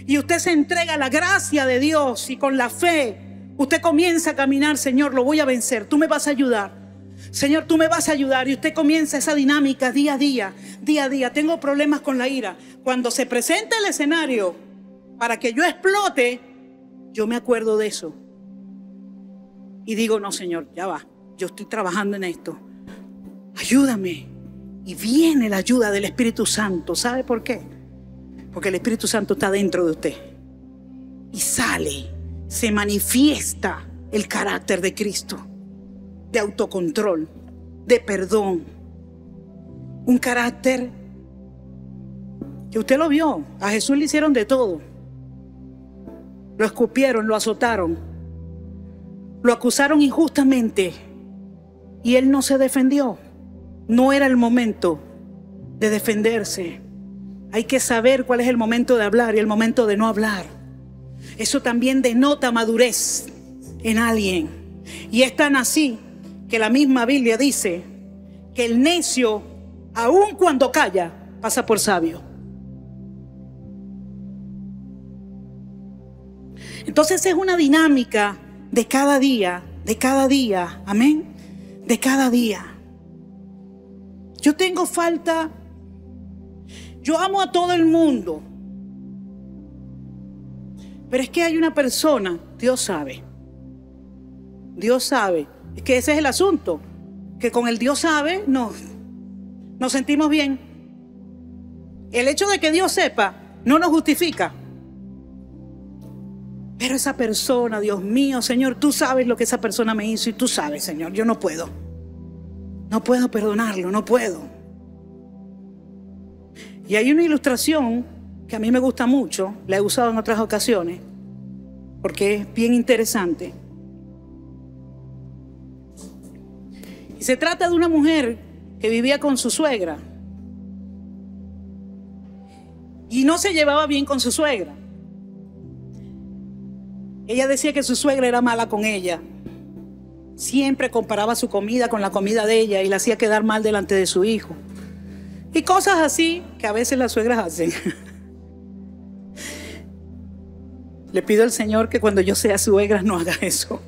y usted se entrega a la gracia de Dios y con la fe Usted comienza a caminar, Señor, lo voy a vencer, tú me vas a ayudar. Señor, tú me vas a ayudar. Y usted comienza esa dinámica día a día, día a día. Tengo problemas con la ira. Cuando se presenta el escenario para que yo explote, yo me acuerdo de eso. Y digo, no, Señor, ya va. Yo estoy trabajando en esto. Ayúdame. Y viene la ayuda del Espíritu Santo. ¿Sabe por qué? Porque el Espíritu Santo está dentro de usted. Y sale, se manifiesta el carácter de Cristo. De autocontrol, de perdón. Un carácter que usted lo vio. A Jesús le hicieron de todo. Lo escupieron, lo azotaron, lo acusaron injustamente y él no se defendió. No era el momento de defenderse. Hay que saber cuál es el momento de hablar y el momento de no hablar. Eso también denota madurez en alguien. Y es tan así que la misma Biblia dice que el necio, aun cuando calla, pasa por sabio. Entonces es una dinámica de cada día, amén, de cada día. Yo tengo falta, yo amo a todo el mundo, pero es que hay una persona, Dios sabe, es que ese es el asunto, que con el Dios sabe nos sentimos bien. El hecho de que Dios sepa no nos justifica. Pero esa persona, Dios mío, Señor, tú sabes lo que esa persona me hizo y tú sabes, Señor, yo no puedo perdonarlo, no puedo. Y hay una ilustración que a mí me gusta mucho, la he usado en otras ocasiones, porque es bien interesante. Y se trata de una mujer que vivía con su suegra y no se llevaba bien con su suegra. Ella decía que su suegra era mala con ella. Siempre comparaba su comida con la comida de ella y la hacía quedar mal delante de su hijo. Y cosas así que a veces las suegras hacen. Le pido al Señor que cuando yo sea suegra no haga eso.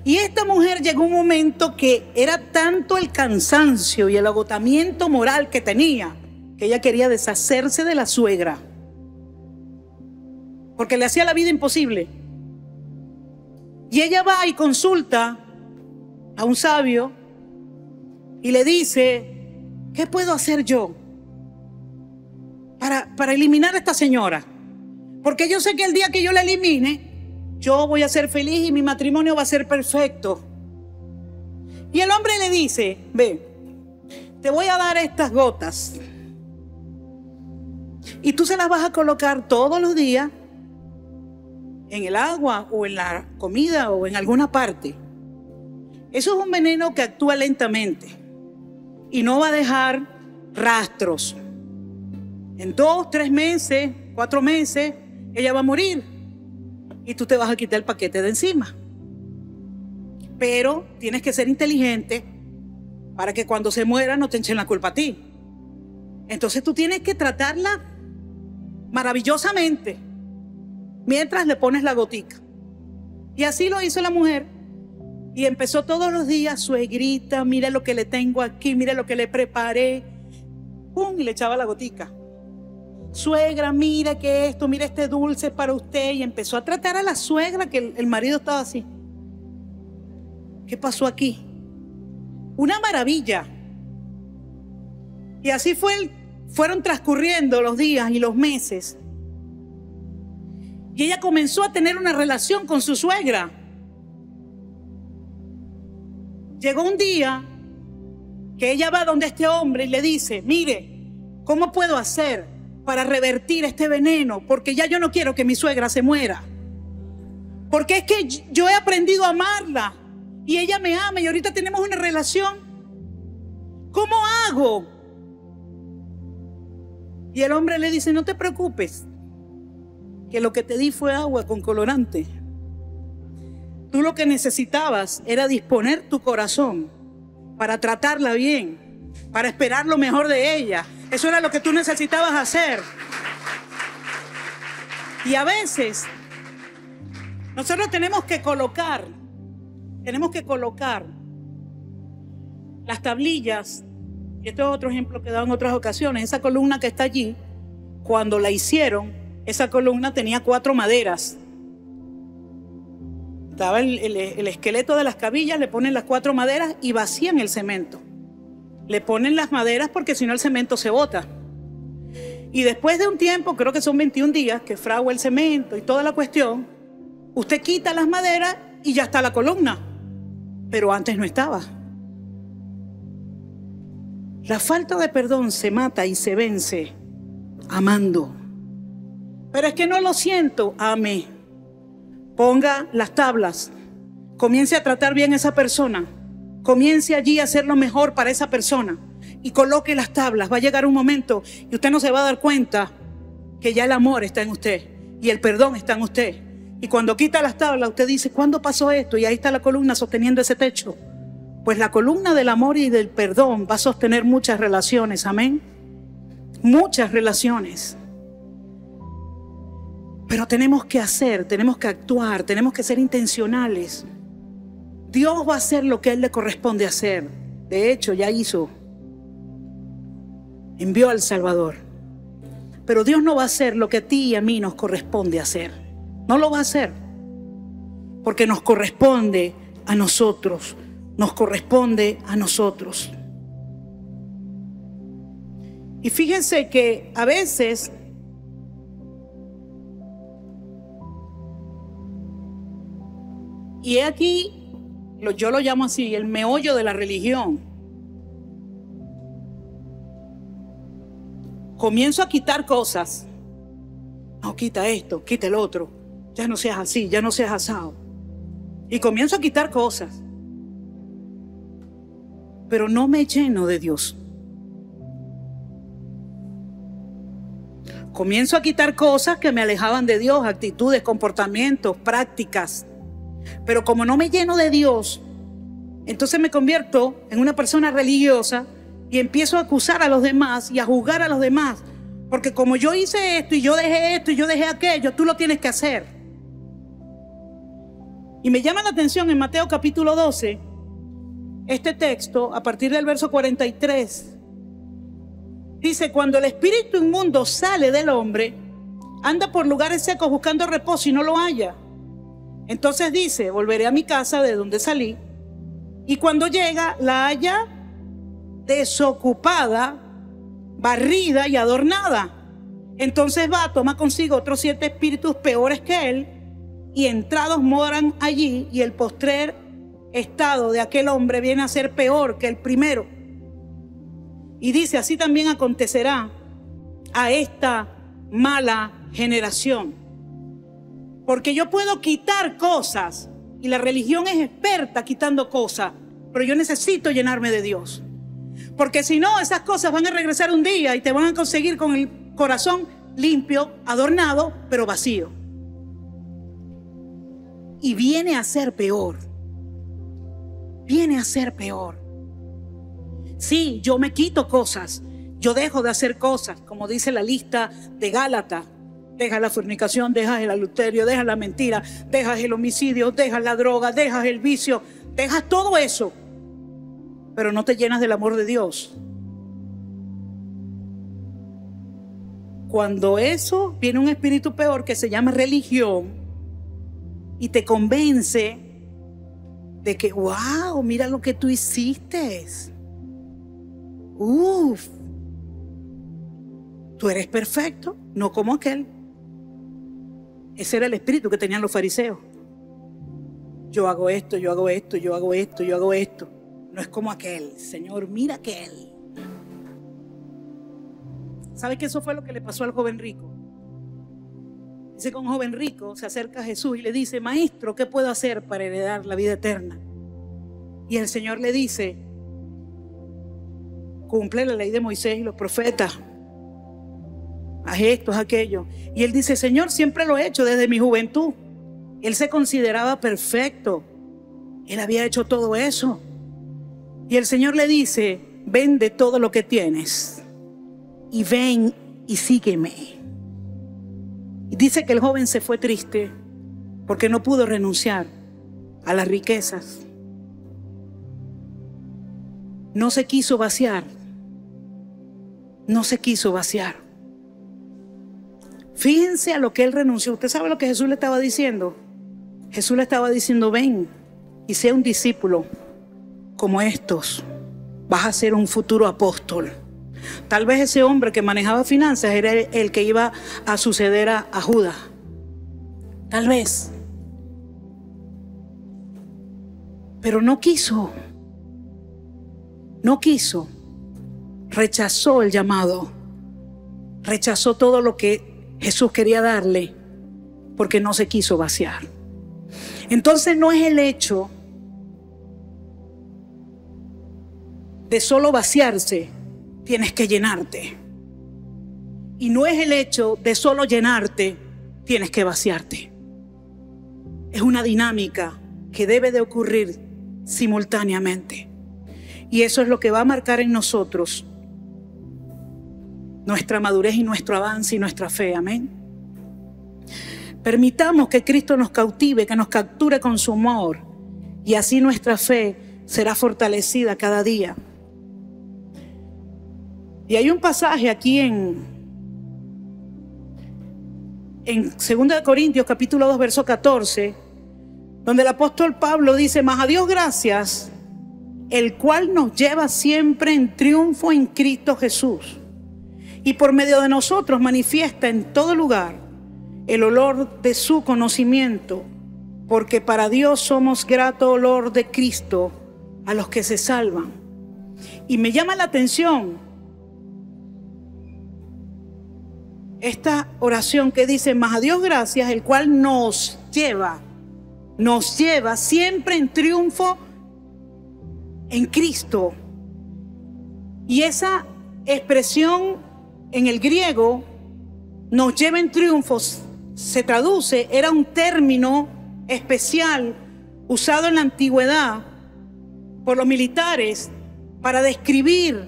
Y esta mujer llegó un momento que era tanto el cansancio y el agotamiento moral que tenía, que ella quería deshacerse de la suegra, porque le hacía la vida imposible. Y ella va y consulta a un sabio y le dice, ¿qué puedo hacer yo para eliminar a esta señora? Porque yo sé que el día que yo la elimine, yo voy a ser feliz y mi matrimonio va a ser perfecto. Y el hombre le dice, ve, te voy a dar estas gotas y tú se las vas a colocar todos los días en el agua o en la comida o en alguna parte. Eso es un veneno que actúa lentamente y no va a dejar rastros. En 2, 3 meses, 4 meses, ella va a morir y tú te vas a quitar el paquete de encima. Pero tienes que ser inteligente para que cuando se muera no te echen la culpa a ti. Entonces tú tienes que tratarla maravillosamente mientras le pones la gotica. Y así lo hizo la mujer. Y empezó todos los días, suegrita, mira lo que le tengo aquí, mira lo que le preparé. ¡Pum! Y le echaba la gotica. Suegra, mira que esto, mira este dulce para usted. Y empezó a tratar a la suegra, que el marido estaba así. ¿Qué pasó aquí? Una maravilla. Y así fueron transcurriendo los días y los meses. Y ella comenzó a tener una relación con su suegra. Llegó un día que ella va donde este hombre y le dice, mire, ¿cómo puedo hacer para revertir este veneno? Porque ya yo no quiero que mi suegra se muera. Porque es que yo he aprendido a amarla y ella me ama y ahorita tenemos una relación. ¿Cómo hago? Y el hombre le dice, no te preocupes, que lo que te di fue agua con colorante. Tú lo que necesitabas era disponer tu corazón para tratarla bien, para esperar lo mejor de ella. Eso era lo que tú necesitabas hacer. Y a veces Nosotros tenemos que colocar las tablillas, y esto es otro ejemplo que he dado en otras ocasiones. Esa columna que está allí, cuando la hicieron, esa columna tenía 4 maderas. Estaba el esqueleto de las cabillas, le ponen las 4 maderas y vacían el cemento. Le ponen las maderas porque si no el cemento se bota. Y después de un tiempo, creo que son 21 días, que fragua el cemento y toda la cuestión, usted quita las maderas y ya está la columna. Pero antes no estaba. La falta de perdón se mata y se vence amando. Pero es que no lo siento, ame. Ponga las tablas, comience a tratar bien a esa persona, comience allí a hacer lo mejor para esa persona y coloque las tablas. Va a llegar un momento y usted no se va a dar cuenta que ya el amor está en usted y el perdón está en usted. Y cuando quita las tablas, usted dice, ¿cuándo pasó esto? Y ahí está la columna sosteniendo ese techo. Pues la columna del amor y del perdón va a sostener muchas relaciones, amén. Muchas relaciones. Pero tenemos que hacer, tenemos que actuar, tenemos que ser intencionales. Dios va a hacer lo que a Él le corresponde hacer. De hecho, ya hizo. Envió al Salvador. Pero Dios no va a hacer lo que a ti y a mí nos corresponde hacer. No lo va a hacer. Porque nos corresponde a nosotros. Nos corresponde a nosotros. Y fíjense que a veces y aquí, yo lo llamo así, el meollo de la religión. Comienzo a quitar cosas. No, quita esto, quita el otro. Ya no seas así, ya no seas asado. Y comienzo a quitar cosas. Pero no me lleno de Dios. Comienzo a quitar cosas que me alejaban de Dios, actitudes, comportamientos, prácticas. Pero como no me lleno de Dios, entonces me convierto en una persona religiosa y empiezo a acusar a los demás y a juzgar a los demás. Porque como yo hice esto y yo dejé aquello, tú lo tienes que hacer. Y me llama la atención en Mateo capítulo 12, este texto, a partir del verso 43, dice, cuando el espíritu inmundo sale del hombre, anda por lugares secos buscando reposo y no lo halla. Entonces dice, volveré a mi casa de donde salí, y cuando llega la halla desocupada, barrida y adornada. Entonces va, toma consigo otros 7 espíritus peores que él, y entrados moran allí, y el postrer estado de aquel hombre viene a ser peor que el primero. Y dice, así también acontecerá a esta mala generación. Porque yo puedo quitar cosas y la religión es experta quitando cosas, pero yo necesito llenarme de Dios. Porque si no, esas cosas van a regresar un día y te van a conseguir con el corazón limpio, adornado, pero vacío. Y viene a ser peor. Viene a ser peor. Sí, yo me quito cosas, yo dejo de hacer cosas, como dice la lista de Gálatas. Dejas la fornicación, dejas el adulterio, dejas la mentira, dejas el homicidio, dejas la droga, dejas el vicio, dejas todo eso, pero no te llenas del amor de Dios. Cuando eso viene un espíritu peor que se llama religión y te convence de que, wow, mira lo que tú hiciste. Uf, tú eres perfecto, no como aquel. Ese era el espíritu que tenían los fariseos. Yo hago esto, yo hago esto, yo hago esto, yo hago esto. No es como aquel. Señor, mira aquel. ¿Sabe que eso fue lo que le pasó al joven rico? Dice que un joven rico se acerca a Jesús y le dice, maestro, ¿qué puedo hacer para heredar la vida eterna? Y el Señor le dice, cumple la ley de Moisés y los profetas. Haz esto, haz aquello. Y él dice, Señor, siempre lo he hecho desde mi juventud. Él se consideraba perfecto. Él había hecho todo eso. Y el Señor le dice, vende todo lo que tienes y ven y sígueme. Y dice que el joven se fue triste porque no pudo renunciar a las riquezas. No se quiso vaciar. No se quiso vaciar. Fíjense a lo que él renunció. ¿Usted sabe lo que Jesús le estaba diciendo? Jesús le estaba diciendo: ven y sea un discípulo como estos. Vas a ser un futuro apóstol. Tal vez ese hombre que manejaba finanzas era el que iba a suceder a Judas. Tal vez. Pero no quiso. No quiso. Rechazó el llamado. Rechazó todo lo que Jesús quería darle porque no se quiso vaciar. Entonces no es el hecho de solo vaciarse, tienes que llenarte. Y no es el hecho de solo llenarte, tienes que vaciarte. Es una dinámica que debe de ocurrir simultáneamente. Y eso es lo que va a marcar en nosotros nuestra madurez y nuestro avance y nuestra fe. Amén. Permitamos que Cristo nos cautive, que nos capture con su amor, y así nuestra fe será fortalecida cada día. Y hay un pasaje aquí en 2 Corintios capítulo 2 verso 14, donde el apóstol Pablo dice: mas a Dios gracias, el cual nos lleva siempre en triunfo en Cristo Jesús, y por medio de nosotros manifiesta en todo lugar el olor de su conocimiento, porque para Dios somos grato olor de Cristo a los que se salvan. Y me llama la atención esta oración que dice: mas a Dios gracias, el cual nos lleva siempre en triunfo en Cristo. Y esa expresión en el griego, nos lleva en triunfos, se traduce, era un término especial usado en la antigüedad por los militares para describir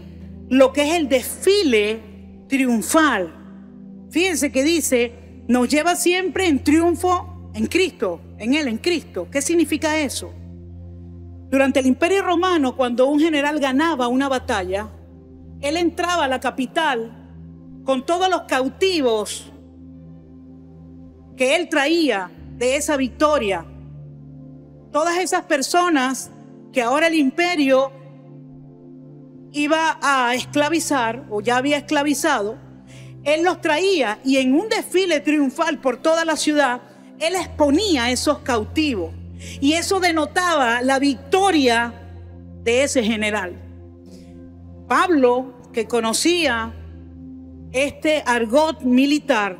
lo que es el desfile triunfal. Fíjense que dice: nos lleva siempre en triunfo en Cristo, en Él, en Cristo. ¿Qué significa eso? Durante el Imperio Romano, cuando un general ganaba una batalla, él entraba a la capital con todos los cautivos que él traía de esa victoria. Todas esas personas que ahora el imperio iba a esclavizar o ya había esclavizado, él los traía, y en un desfile triunfal por toda la ciudad, él exponía a esos cautivos. Y eso denotaba la victoria de ese general. Pablo, que conocía este argot militar,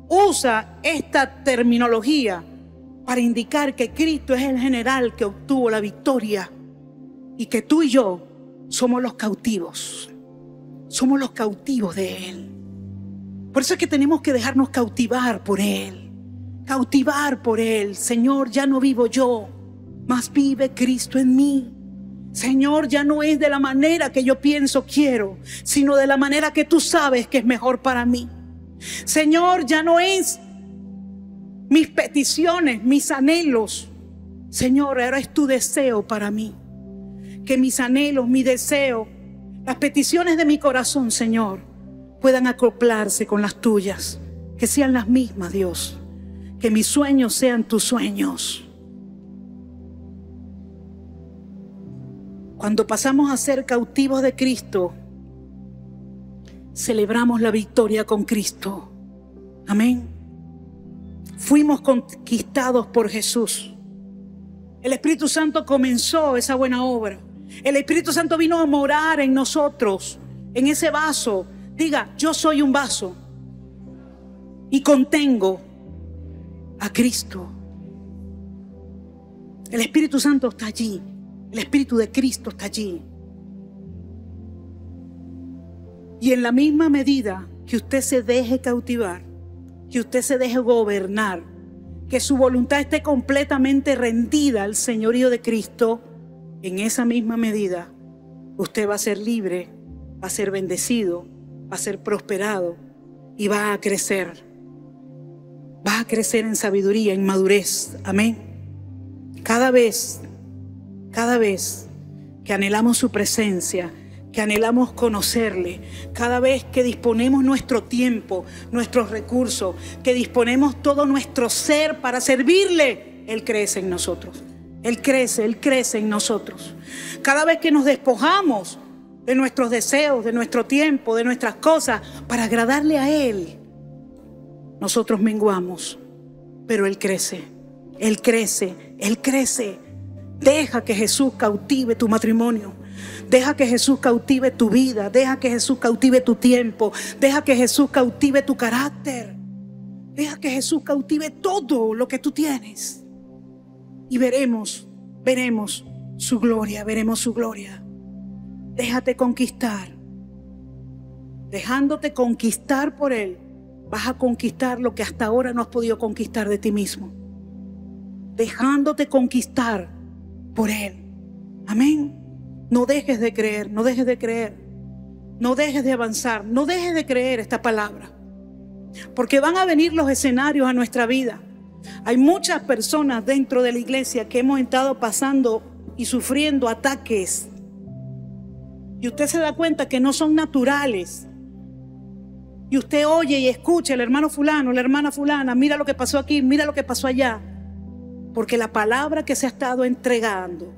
usa esta terminología para indicar que Cristo es el general que obtuvo la victoria y que tú y yo somos los cautivos. Somos los cautivos de Él. Por eso es que tenemos que dejarnos cautivar por Él. Cautivar por Él. Señor, ya no vivo yo, mas vive Cristo en mí. Señor, ya no es de la manera que yo pienso quiero, sino de la manera que tú sabes que es mejor para mí. Señor, ya no es mis peticiones, mis anhelos. Señor, ahora es tu deseo para mí. Que mis anhelos, mi deseo, las peticiones de mi corazón, Señor, puedan acoplarse con las tuyas. Que sean las mismas, Dios. Que mis sueños sean tus sueños. Cuando pasamos a ser cautivos de Cristo, celebramos la victoria con Cristo. Amén. Fuimos conquistados por Jesús. El Espíritu Santo comenzó esa buena obra. El Espíritu Santo vino a morar en nosotros, en ese vaso. Diga: yo soy un vaso y contengo a Cristo. El Espíritu Santo está allí. El Espíritu de Cristo está allí. Y en la misma medida que usted se deje cautivar, que usted se deje gobernar, que su voluntad esté completamente rendida al señorío de Cristo, en esa misma medida usted va a ser libre, va a ser bendecido, va a ser prosperado y va a crecer. vas a crecer en sabiduría, en madurez. Amén. Cada vez que anhelamos su presencia, que anhelamos conocerle, cada vez que disponemos nuestro tiempo, nuestros recursos, que disponemos todo nuestro ser para servirle, Él crece en nosotros. Él crece en nosotros. Cada vez que nos despojamos de nuestros deseos, de nuestro tiempo, de nuestras cosas, para agradarle a Él, nosotros menguamos, pero Él crece, Él crece, Él crece. Deja que Jesús cautive tu matrimonio. Deja que Jesús cautive tu vida. Deja que Jesús cautive tu tiempo. Deja que Jesús cautive tu carácter. Deja que Jesús cautive todo lo que tú tienes. Y veremos su gloria, veremos su gloria. Déjate conquistar. Dejándote conquistar por Él, vas a conquistar lo que hasta ahora no has podido conquistar de ti mismo. Dejándote conquistar por Él. Amén. No dejes de creer, no dejes de creer. No dejes de avanzar, no dejes de creer esta palabra. Porque van a venir los escenarios a nuestra vida. Hay muchas personas dentro de la iglesia que hemos estado pasando y sufriendo ataques. Y usted se da cuenta que no son naturales. Y usted oye y escucha el hermano fulano, la hermana fulana, mira lo que pasó aquí, mira lo que pasó allá. Porque la palabra que se ha estado entregando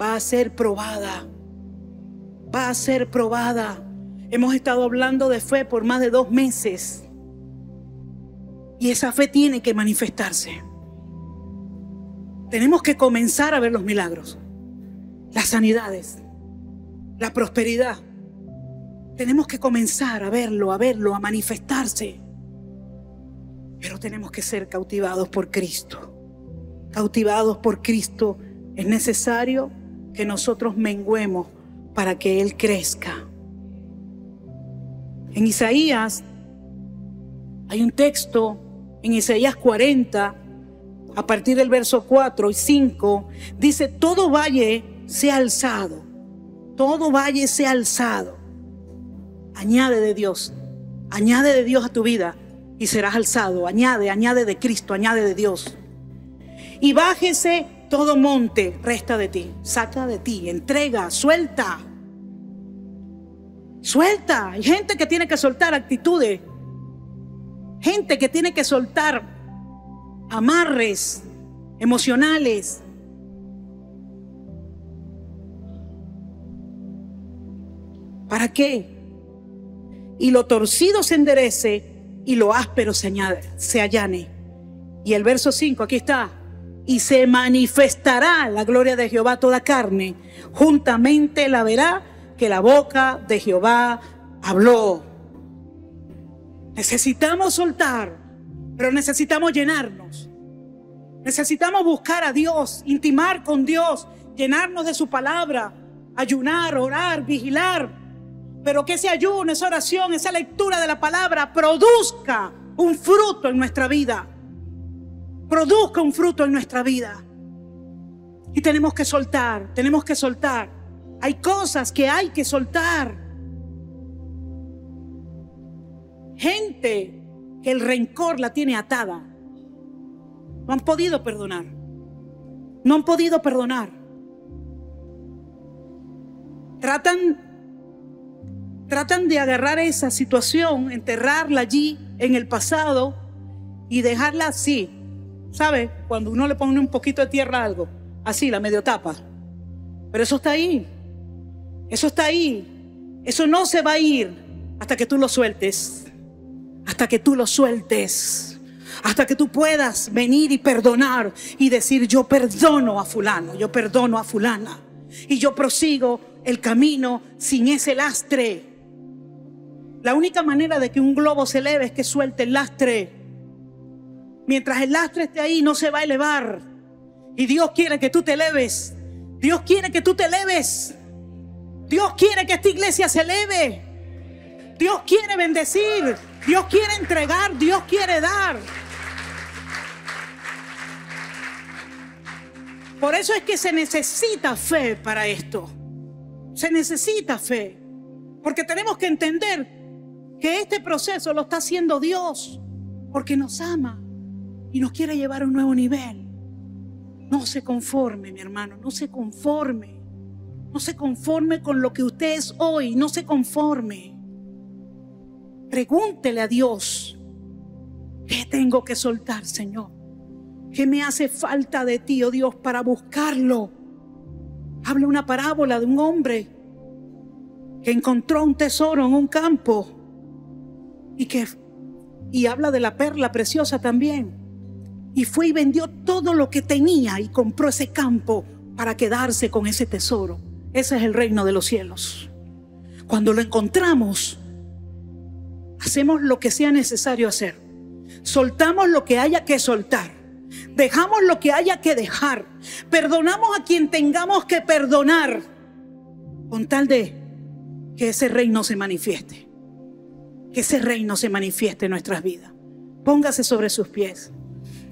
va a ser probada. Va a ser probada. Hemos estado hablando de fe por más de 2 meses. Y esa fe tiene que manifestarse. Tenemos que comenzar a ver los milagros, las sanidades, la prosperidad. Tenemos que comenzar a verlo, a manifestarse. Pero tenemos que ser cautivados por Cristo. Cautivados por Cristo. Es necesario que nosotros menguemos para que Él crezca. En Isaías hay un texto, en Isaías 40, a partir del verso 4 y 5, dice: todo valle sea alzado, todo valle sea alzado. Añade de Dios a tu vida y serás alzado. Añade de Cristo, añade de Dios. Y bájese todo monte, resta de ti, saca de ti, entrega, suelta. Suelta. Hay gente que tiene que soltar actitudes. Gente que tiene que soltar amarres emocionales. ¿Para qué? Y lo torcido se enderece y lo áspero se allane. Y el verso 5, aquí está: y se manifestará la gloria de Jehová a toda carne, juntamente la verá que la boca de Jehová habló. Necesitamos soltar, pero necesitamos llenarnos. Necesitamos buscar a Dios, intimar con Dios, llenarnos de su palabra, ayunar, orar, vigilar. Pero que ese ayuno, esa oración, esa lectura de la palabra produzca un fruto en nuestra vida. Produzca un fruto en nuestra vida. Y tenemos que soltar, tenemos que soltar. Hay cosas que hay que soltar. Gente que el rencor la tiene atada. No han podido perdonar. No han podido perdonar. Tratan de agarrar esa situación, enterrarla allí en el pasado y dejarla así. ¿Sabe? Cuando uno le pone un poquito de tierra a algo, así, la medio tapa. Pero eso está ahí. Eso está ahí. Eso no se va a ir hasta que tú lo sueltes. Hasta que tú lo sueltes. Hasta que tú puedas venir y perdonar y decir: yo perdono a fulano, yo perdono a fulana. Y yo prosigo el camino sin ese lastre. La única manera de que un globo se eleve es que suelte el lastre. Mientras el lastre esté ahí, no se va a elevar. Y Dios quiere que tú te eleves. Dios quiere que tú te eleves. Dios quiere que esta iglesia se eleve. Dios quiere bendecir. Dios quiere entregar. Dios quiere dar. Por eso es que se necesita fe para esto. Se necesita fe. Porque tenemos que entender que este proceso lo está haciendo Dios. Porque nos ama. y nos quiere llevar a un nuevo nivel. No se conforme, mi hermano, no se conforme. No se conforme con lo que usted es hoy, no se conforme. Pregúntele a Dios, ¿qué tengo que soltar, Señor? ¿Qué me hace falta de ti, oh Dios, para buscarlo? Habla una parábola de un hombre que encontró un tesoro en un campo y habla de la perla preciosa también. Y fue y vendió todo lo que tenía y compró ese campo para quedarse con ese tesoro. Ese es el reino de los cielos. Cuando lo encontramos, hacemos lo que sea necesario hacer. Soltamos lo que haya que soltar. Dejamos lo que haya que dejar. Perdonamos a quien tengamos que perdonar, con tal de que ese reino se manifieste. Que ese reino se manifieste en nuestras vidas. Póngase sobre sus pies.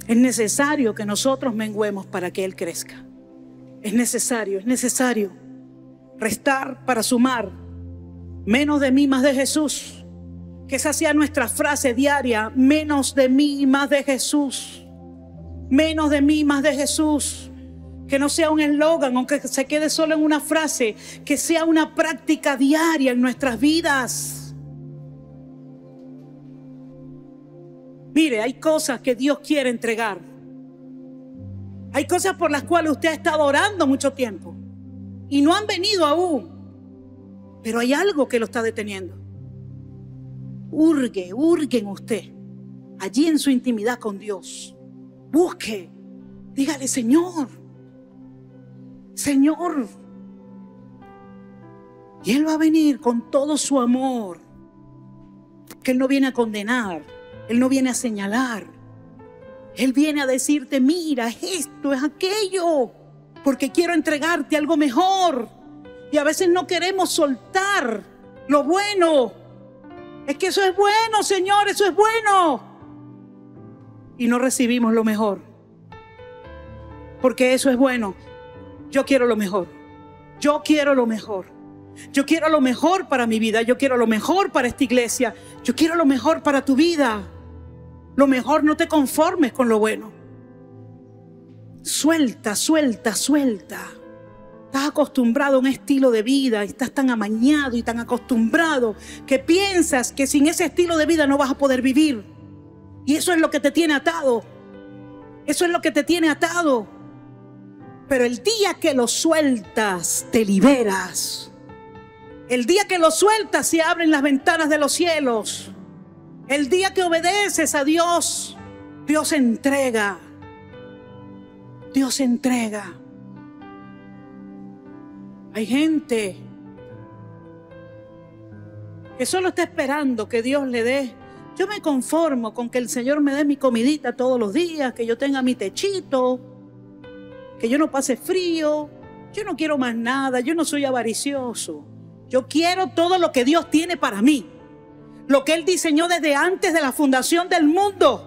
Es necesario que nosotros menguemos para que Él crezca. Es necesario. Restar para sumar. Menos de mí, más de Jesús. Que esa sea nuestra frase diaria. Menos de mí, más de Jesús. Menos de mí, más de Jesús. Que no sea un eslogan, aunque se quede solo en una frase. Que sea una práctica diaria en nuestras vidas. Mire, hay cosas que Dios quiere entregar. Hay cosas por las cuales usted ha estado orando mucho tiempo y no han venido aún, pero hay algo que lo está deteniendo. Hurgue en usted, allí en su intimidad con Dios. Busque, dígale: Señor, y Él va a venir con todo su amor, que Él no viene a condenar, Él no viene a señalar, Él viene a decirte: mira, esto es aquello, porque quiero entregarte algo mejor. Y a veces no queremos soltar lo bueno. Es que eso es bueno, Señor, eso es bueno. Y no recibimos lo mejor, porque eso es bueno. Yo quiero lo mejor. Yo quiero lo mejor. Yo quiero lo mejor para mi vida. Yo quiero lo mejor para esta iglesia. Yo quiero lo mejor para tu vida. Lo mejor, no te conformes con lo bueno. Suelta. Estás acostumbrado a un estilo de vida, estás tan amañado y tan acostumbrado que piensas que sin ese estilo de vida no vas a poder vivir. Y eso es lo que te tiene atado. Eso es lo que te tiene atado. Pero el día que lo sueltas, te liberas. El día que lo sueltas, se abren las ventanas de los cielos. El día que obedeces a Dios, Dios entrega. Dios entrega. Hay gente que solo está esperando que Dios le dé. Yo me conformo con que el Señor me dé mi comidita todos los días, que yo tenga mi techito, que yo no pase frío. Yo no quiero más nada, yo no soy avaricioso. Yo quiero todo lo que Dios tiene para mí. Lo que Él diseñó desde antes de la fundación del mundo,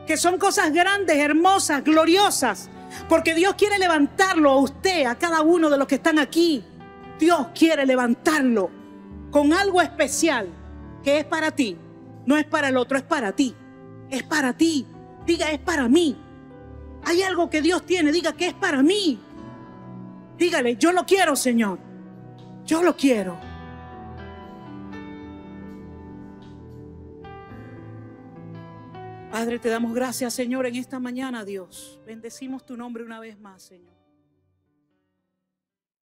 que son cosas grandes, hermosas, gloriosas, porque Dios quiere levantarlo a usted, a cada uno de los que están aquí. Dios quiere levantarlo con algo especial que es para ti. No es para el otro, es para ti. Es para ti. Diga: es para mí. Hay algo que Dios tiene, diga que es para mí. Dígale: yo lo quiero, Señor. Yo lo quiero. Padre, te damos gracias, Señor, en esta mañana, Dios. Bendecimos tu nombre una vez más, Señor.